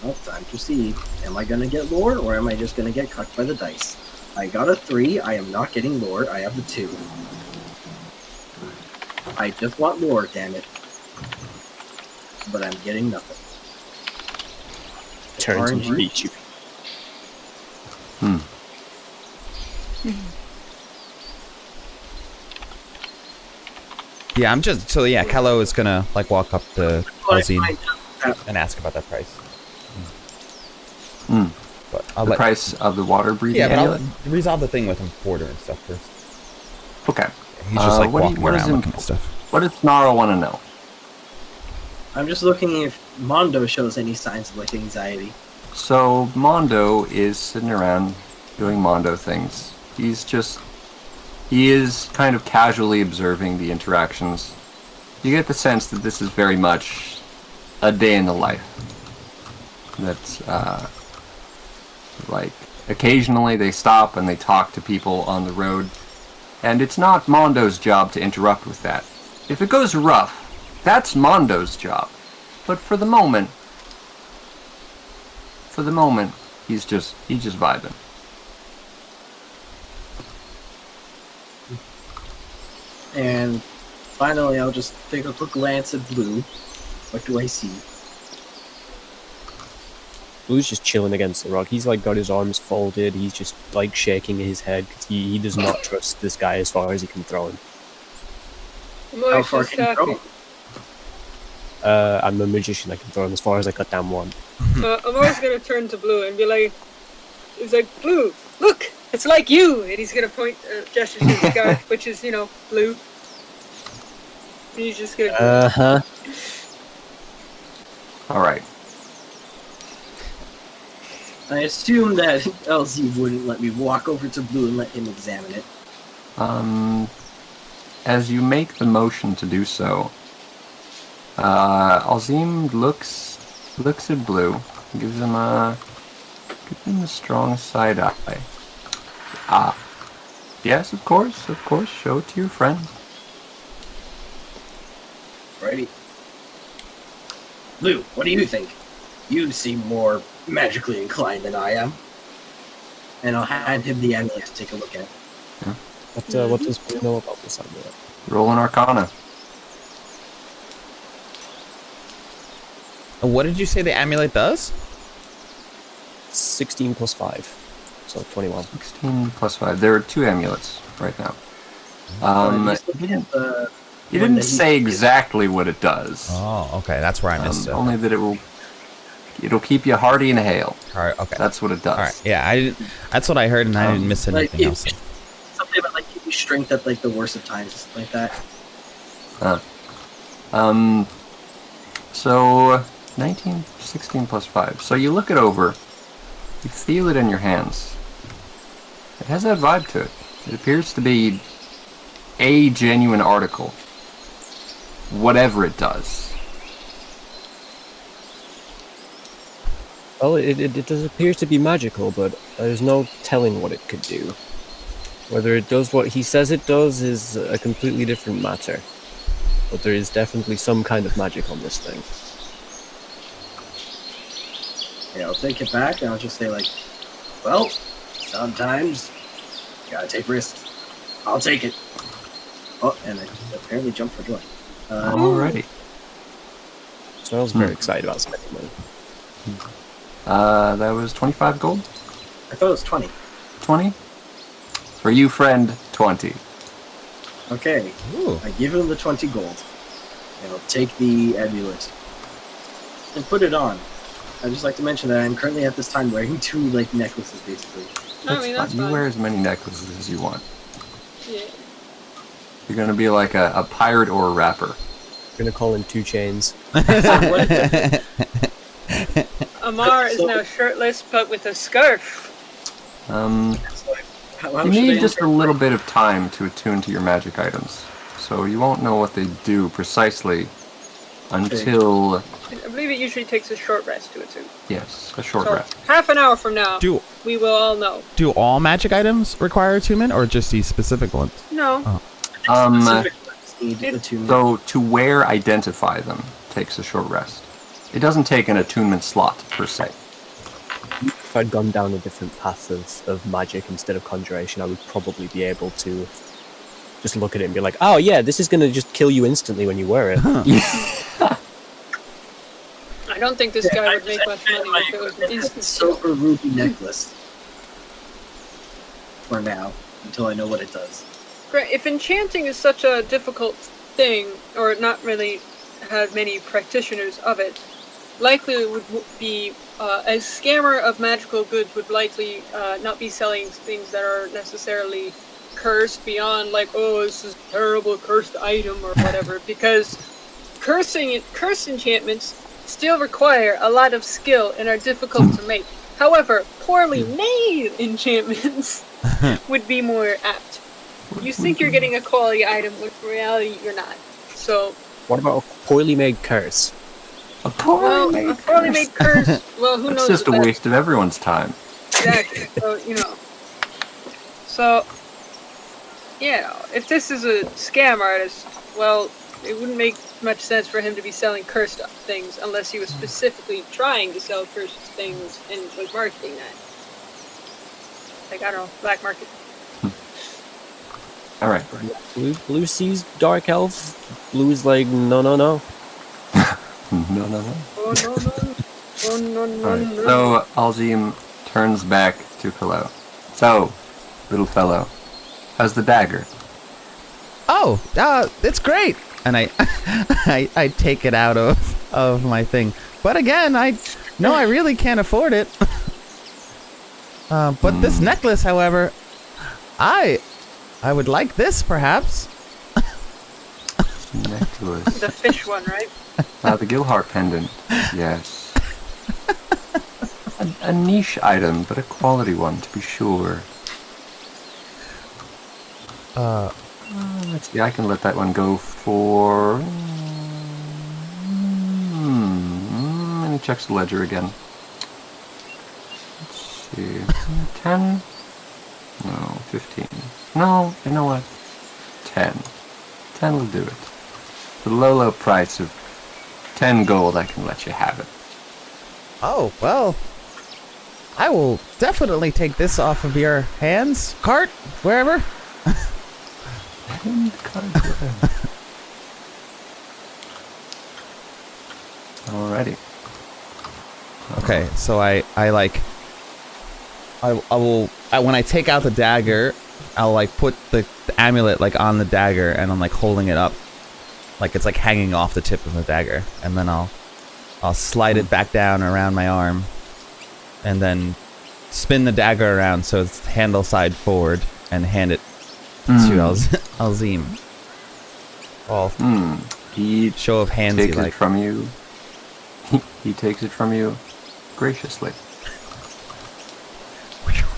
Well, time to see. Am I gonna get lore, or am I just gonna get cucked by the dice? I got a 3. I am not getting lore. I have the 2. I just want lore, damn it. But I'm getting nothing. Turns and RNG. beats you. Yeah, Kallow is gonna like walk up to Alzine I- and ask about that price. But The price of the water breathing amulet? I'll resolve the thing with him, Porter and stuff first. Okay. He's just like what walking is around looking at stuff. What does Snarl want to know? I'm just looking if Mondo shows any signs of like anxiety. So Mondo is sitting around doing Mondo things. He is kind of casually observing the interactions. You get the sense that this is very much a day in the life. That's like occasionally they stop and they talk to people on the road, and it's not Mondo's job to interrupt with that. If it goes rough, that's Mondo's job. But for the moment, he's just vibing. And finally, I'll just take a quick glance at Blue. What do I see? Blue's just chilling against the rock. He's like got his arms folded. He's just like shaking his head because he does not trust this guy as far as he can throw him. How far can you throw him? I'm a magician. I can throw him as far as I cut down one. Amar's gonna turn to Blue and be like, Blue, look, it's like you! And he's gonna gesture to the scarf, which is, blue. And he's just gonna Alright. I assume that LZ wouldn't let me walk over to Blue and let him examine it. As you make the motion to do so, Alzim looks at Blue, gives him a strong side eye. Yes, of course, show it to your friend. Righty. Blue, what do you think? You seem more magically inclined than I am. And I'll hand him the amulet to take a look at. What does Blue know about this amulet? Roll an Arcana. What did you say the amulet does? 16 plus 5. So 21. 16 plus 5. There are 2 amulets right now. You didn't say exactly what it does. Oh, okay. That's where I missed it. Only that it'll keep you hardy and hale. All right. Okay. That's what it does. All right. Yeah, I didn't. That's what I heard, and I didn't miss anything else. Something about like keep you strength at like the worst of times, something like that. So 19, 16 plus 5. So you look it over. You feel it in your hands. It has that vibe to it. It appears to be a genuine article. Whatever it does. Well, it does appears to be magical, but there's no telling what it could do. Whether it does what he says it does is a completely different matter. But there is definitely some kind of magic on this thing. Yeah, I'll take it back and I'll just say like, well, sometimes you gotta take risks. I'll take it. Oh, and I apparently jumped for joy. Alrighty. Snarl's very excited about spending money. That was 25 gold? I thought it was 20. 20? For you, friend, 20. Okay. Ooh. I give him the 20 gold. And I'll take the amulet. And put it on. I'd just like to mention that I'm currently at this time wearing 2 like necklaces basically. I mean, that's fine. You fine. wear as many necklaces as you want. Yeah. You're gonna be like a pirate or a rapper. We're gonna call him 2 Chains. Amar is now shirtless, but with a scarf. How You should need I just a enter- little bit of time to attune to your magic items. So you won't know what they do precisely until, I believe it usually takes a short rest to attune. yes, a short So rest. half an hour from now, Do we will all know. do all magic items require attunement, or just these specific ones? No. Um, Specific ones need attunement. So to wear, identify them takes a short rest. It doesn't take an attunement slot per se. If I'd gone down a different path of magic instead of conjuration, I would probably be able to just look at it and be like, oh yeah, this is gonna just kill you instantly when you wear it. I don't think this guy would make much money if it was an instant steal. silver ruby necklace. For now, until I know what it does. Great. If enchanting is such a difficult thing, or not really had many practitioners of it, likely it would be a scammer of magical goods would likely not be selling things that are necessarily cursed beyond like, oh, this is a terrible cursed item or whatever, because curse enchantments still require a lot of skill and are difficult to make. However, poorly made enchantments would be more apt. You think you're getting a quality item, when in reality you're not. So, What about a poorly made curse? A poorly made a poorly made curse, well, who It's knows? just a if that's- waste of everyone's time. Exactly. So, So, if this is a scam artist, well, it wouldn't make much sense for him to be selling cursed things unless he was specifically trying to sell cursed things and was marketing that. Like, I don't know, black market. Alright. Blue sees dark elf. Blue is like, no. No. Oh, no, no. Oh, no, no, Alright. no. So Alzim turns back to Kallow. So, little fellow, how's the dagger? Oh, it's great. And I take it out of my thing. But again, I really can't afford it. But this necklace, however, I would like this, perhaps. Necklace. The fish one, right? The Gill pendant. Yes. A niche item, but a quality one, to be sure. Let's see, I can let that one go for... Let me check the ledger again. Let's see... 10? No, 15. No, you know what? 10. 10 will do it. For the low price of 10 gold, I can let you have it. Oh, well, I will definitely take this off of your hands, cart, wherever. Alrighty. Okay, so I will when I take out the dagger, I'll like put the amulet like on the dagger, and I'm like holding it up, like it's like hanging off the tip of the dagger, and then I'll slide it back down around my arm, and then spin the dagger around so it's handle side forward, and hand it to Alzim. Well, He show of hands, takes like. it from you. He takes it from you graciously.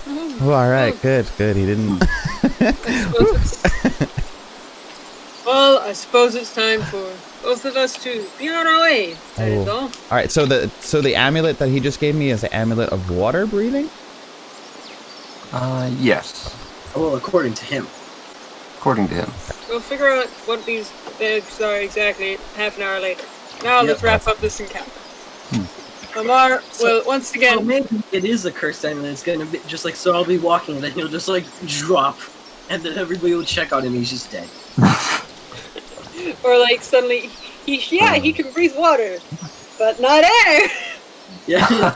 Oh, all right, good. He didn't. Well, I suppose it's time for both of us to be on our way. That is all. All right, so the amulet that he just gave me is the amulet of water breathing. Yes. Well, according to him. According to him. We'll figure out what these eggs are exactly half an hour later. Now let's wrap up this encounter. Amar, well, once again... So maybe it is a cursed amulet. It's gonna be just like, so I'll be walking and then he'll just like drop. And then everybody will check on him, he's just dead. Or like suddenly, he can breathe water, but not air! Yeah.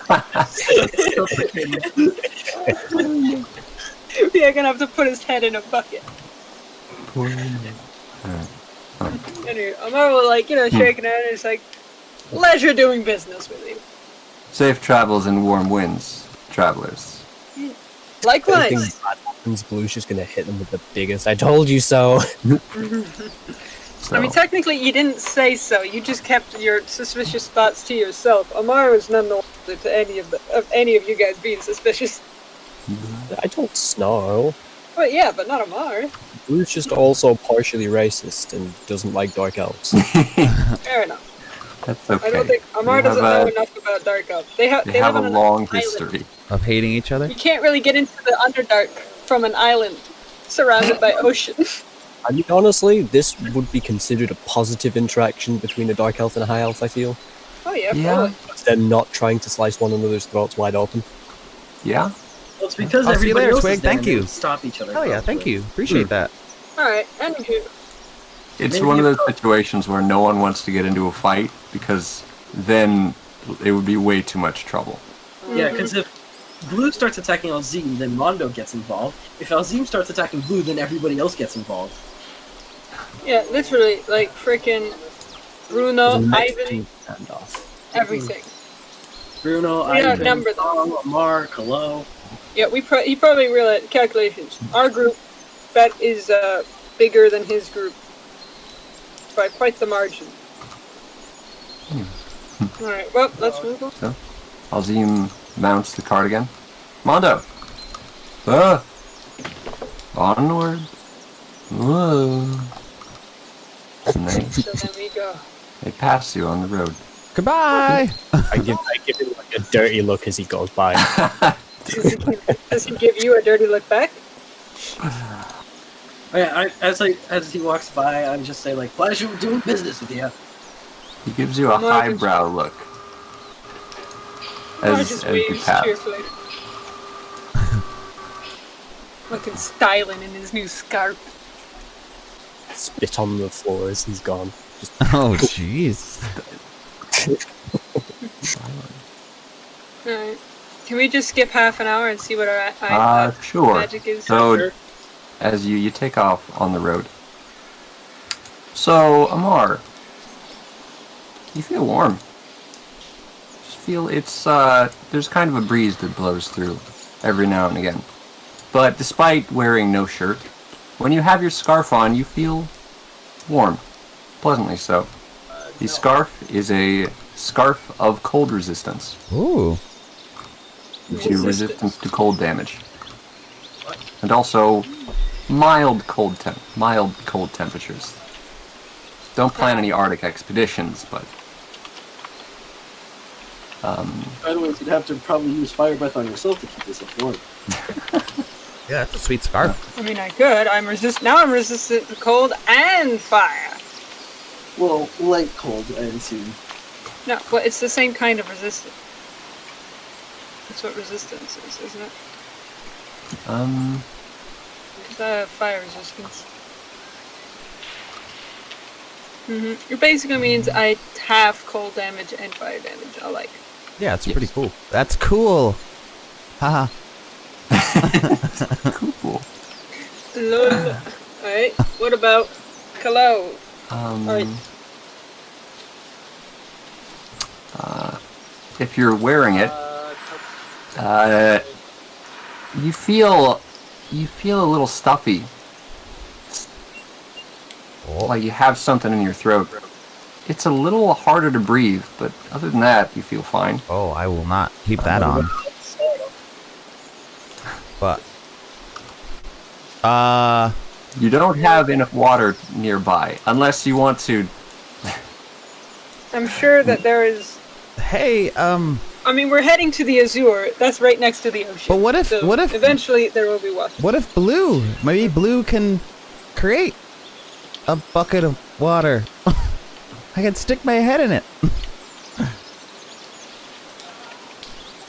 We are gonna have to put his head in a bucket. Anyway, Amar will shake it out and it's like, pleasure doing business with you. Safe travels and warm winds, travelers. Likewise. Anything bad happens, Blue's just gonna hit them with the biggest "I told you so." So, I mean, technically, you didn't say so. You just kept your suspicious thoughts to yourself. Amar was none the wiser to any of you guys being suspicious. I don't snarl. Well, yeah, but not Amar. Blue's just also partially racist and doesn't like dark elves. Fair enough. that's okay. I don't think Amar doesn't know enough about dark elves. They They live have on a an long island. history. Of hating each other. You can't really get into the Underdark from an island surrounded by ocean. I mean, honestly, this would be considered a positive interaction between a dark elf and a high elf, I feel. Oh yeah, Yeah. probably. They're not trying to slice one another's throats wide open. Yeah? Well, it's because I'll see you everybody later, else Twig. is there Thank and they you. would stop each other. Oh yeah, thank you. Appreciate that. Alright, anywho. It's Maybe one of you- those situations where no one wants to get into a fight because then it would be way too much trouble. Yeah, because if Blue starts attacking Alzim, then Mondo gets involved. If Alzim starts attacking Blue, then everybody else gets involved. Yeah, literally, like freaking Bruno, There's a Ivan, team standoff. everything. Bruno, We Ivan, outnumber them. Snarl, Amar, Kallow. Yeah, he probably realized calculations. Our group that is bigger than his group by quite the margin. Alright, well, let's move on. Alzim mounts the cart again. Mondo! Onward! Whoa! And So then we go. they pass you on the road. Goodbye. I give him like a dirty look as he goes by. Does he give you a dirty look back? Oh, yeah, as he walks by, I just say like, "Pleasure doing business with you." He gives you a Amar highbrow look. Amar As just you waves pass. cheerfully. Looking styling in his new scarf. Spit on the floor as he's gone. Just Oh jeez. Alright. Can we just skip half an hour and see what our Sure. magic is? So, as you take off on the road. So, Amar, you feel warm. Just feel it's, there's kind of a breeze that blows through every now and again. But despite wearing no shirt, when you have your scarf on, you feel warm. Pleasantly so. The scarf is a scarf of cold resistance. Ooh. Gives you resistance to cold damage. And also mild cold temperatures. Don't plan any Arctic expeditions, but Otherwise, you'd have to probably use fire breath on yourself to keep yourself warm. Yeah, that's a sweet scarf. I mean, I could. I'm resistant to cold and fire. Well, light cold, I assume. No, well, it's the same kind of resistance. That's what resistance is, isn't it? Because I have fire resistance. It basically means I have cold damage and fire damage alike. Yeah, it's Yes. pretty cool. That's cool. Haha. Cool. Lol. Alright, what about Kallow? Alright. If you're wearing it, you feel a little stuffy. Like you have something in your throat. It's a little harder to breathe, but other than that, you feel fine. Oh, I will not keep that on. But You don't have enough water nearby, unless you want to. I'm sure that there is. hey, I mean, we're heading to the Azure. That's right next to the ocean. but what if So eventually there will be water? what if Blue? Maybe Blue can create a bucket of water. I can stick my head in it.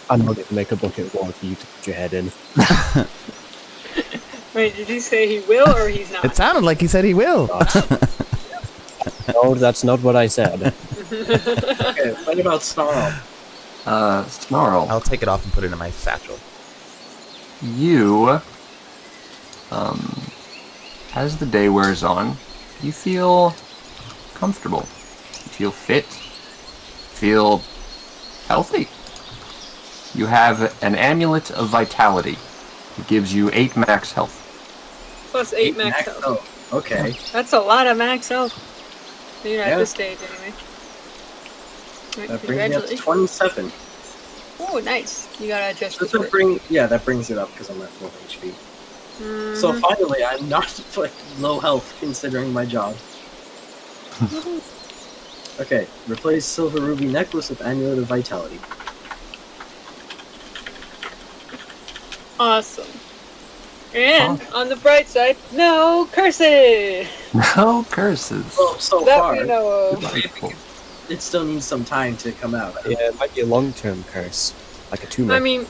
I'm not going to make a bucket of water for you to put your head in. Wait, did he say he will or he's not? It sounded like he said he will. No, that's not what I said. Okay, what about Snarl? Snarl. I'll take it off and put it in my satchel. You, as the day wears on, you feel comfortable. You feel fit. Feel healthy. You have an Amulet of Vitality. It gives you 8 max health. Plus 8 max health. Oh, okay. That's a lot of max health. You know, at Yeah. this stage, anyway. Right, That brings me up to congratulations. 27. Oh, nice. You gotta adjust Does this that bit. that brings it up because I'm at full HP. Mhm. So finally, I'm not like low health considering my job. Okay, replace Silver Ruby Necklace with Amulet of Vitality. Awesome. And on the bright side, no curses No curses. Well, so that far, we know of. Delightful. it still needs some time to come out. Yeah, it might be a long-term curse, like a tumor. I mean,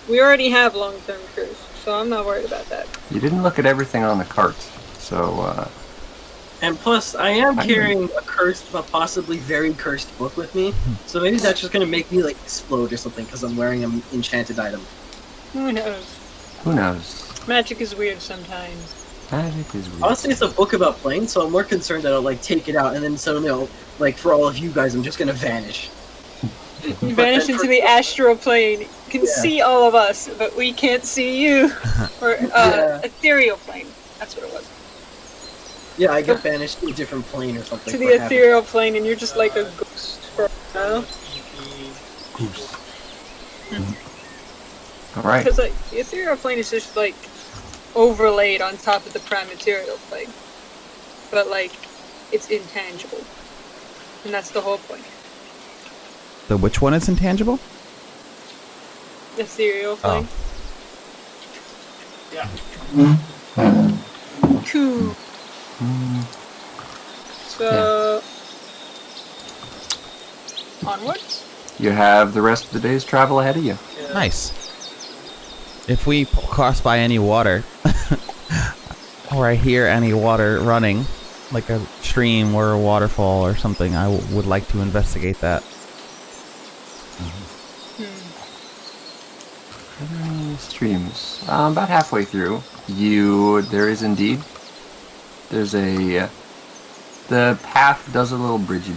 we already have long-term curse, so I'm not worried about that. You didn't look at everything on the cart, so And plus, I am I carrying a cursed, but possibly very cursed book with me, so maybe that's just gonna make me like explode or something because I'm wearing an enchanted item. Who knows? who knows? Magic is weird sometimes. Magic is weird. Honestly, it's a book about planes, so I'm more concerned that I'll like take it out and then suddenly, like for all of you guys, I'm just gonna vanish. You vanish into the astral plane. You can Yeah. see all of us, but we can't see you. Or Yeah. ethereal plane. That's what it was. Yeah, I get banished to a different plane or something. To for the having- ethereal plane, and you're just like a ghost for a while. All right. Because like the ethereal plane is just like overlaid on top of the prime material plane, but like it's intangible, and that's the whole point. The which one is intangible? Ethereal plane. Yeah. Cool. So onwards. You have the rest of the day's travel ahead of you. Nice. If we cross by any water, or I hear any water running, like a stream or a waterfall or something, I would like to investigate that. Streams. About halfway through, there is indeed. There's a. The path does a little bridge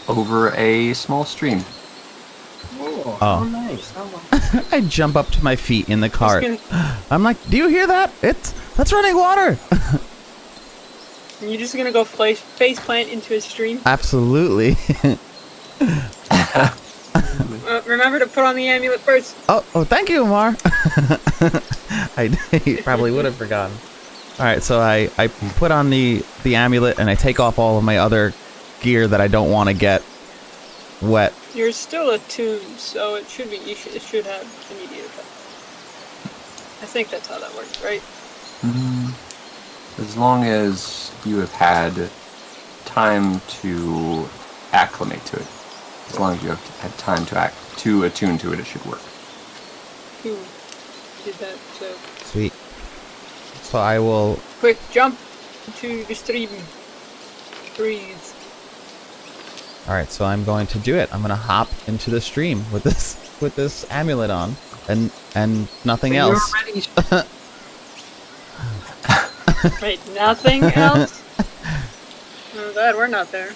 over a small stream. Oh, Oh. nice. I jump up to my feet in the cart. Gonna- I'm like, do you hear that? That's running water! You're just gonna go face plant into a stream. Absolutely. Remember to put on the amulet first. Oh, thank you, Amar. I probably would have forgotten. Alright, so I put on the amulet and I take off all of my other gear that I don't want to get wet. You're still attuned, so it should have immediate effect. I think that's how that works, right? As long as you have had time to acclimate to it. As long as you have had time to attune to it, it should work. Cool. Did that, so. Sweet. So I will... Quick, jump into the stream. Breathe. All right, so I'm going to do it. I'm going to hop into the stream with this amulet on, and nothing When else. You're ready. Wait, nothing else? I'm glad we're not there.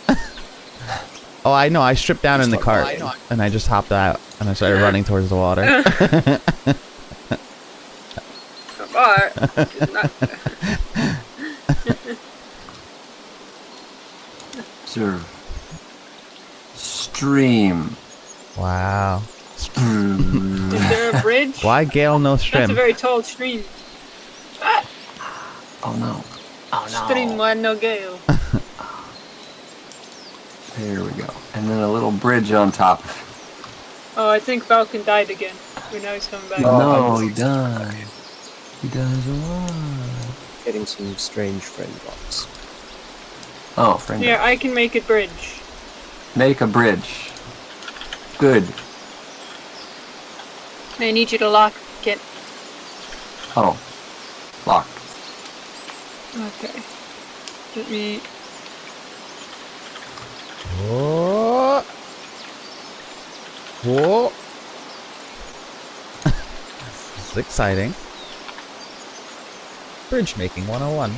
Oh, I know. I stripped down in the cart, and I just hopped out, and I started running towards the water. But it's not. Observe. Stream. Wow. Is there a bridge? Why Gale no That's a stream? very tall stream. Oh no. Oh no. Stream one no gale. There we go. And then a little bridge on top of it. Oh, I think Falcon died again. But now he's coming back. No, he died. He dies alive. Getting some strange friend drops. Oh, friend. Here, I can make a bridge. Make a bridge. Good. I need you to lock it. Oh. Locked. Okay. Let me. Whoa. Whoa. This is exciting. Bridge making 101.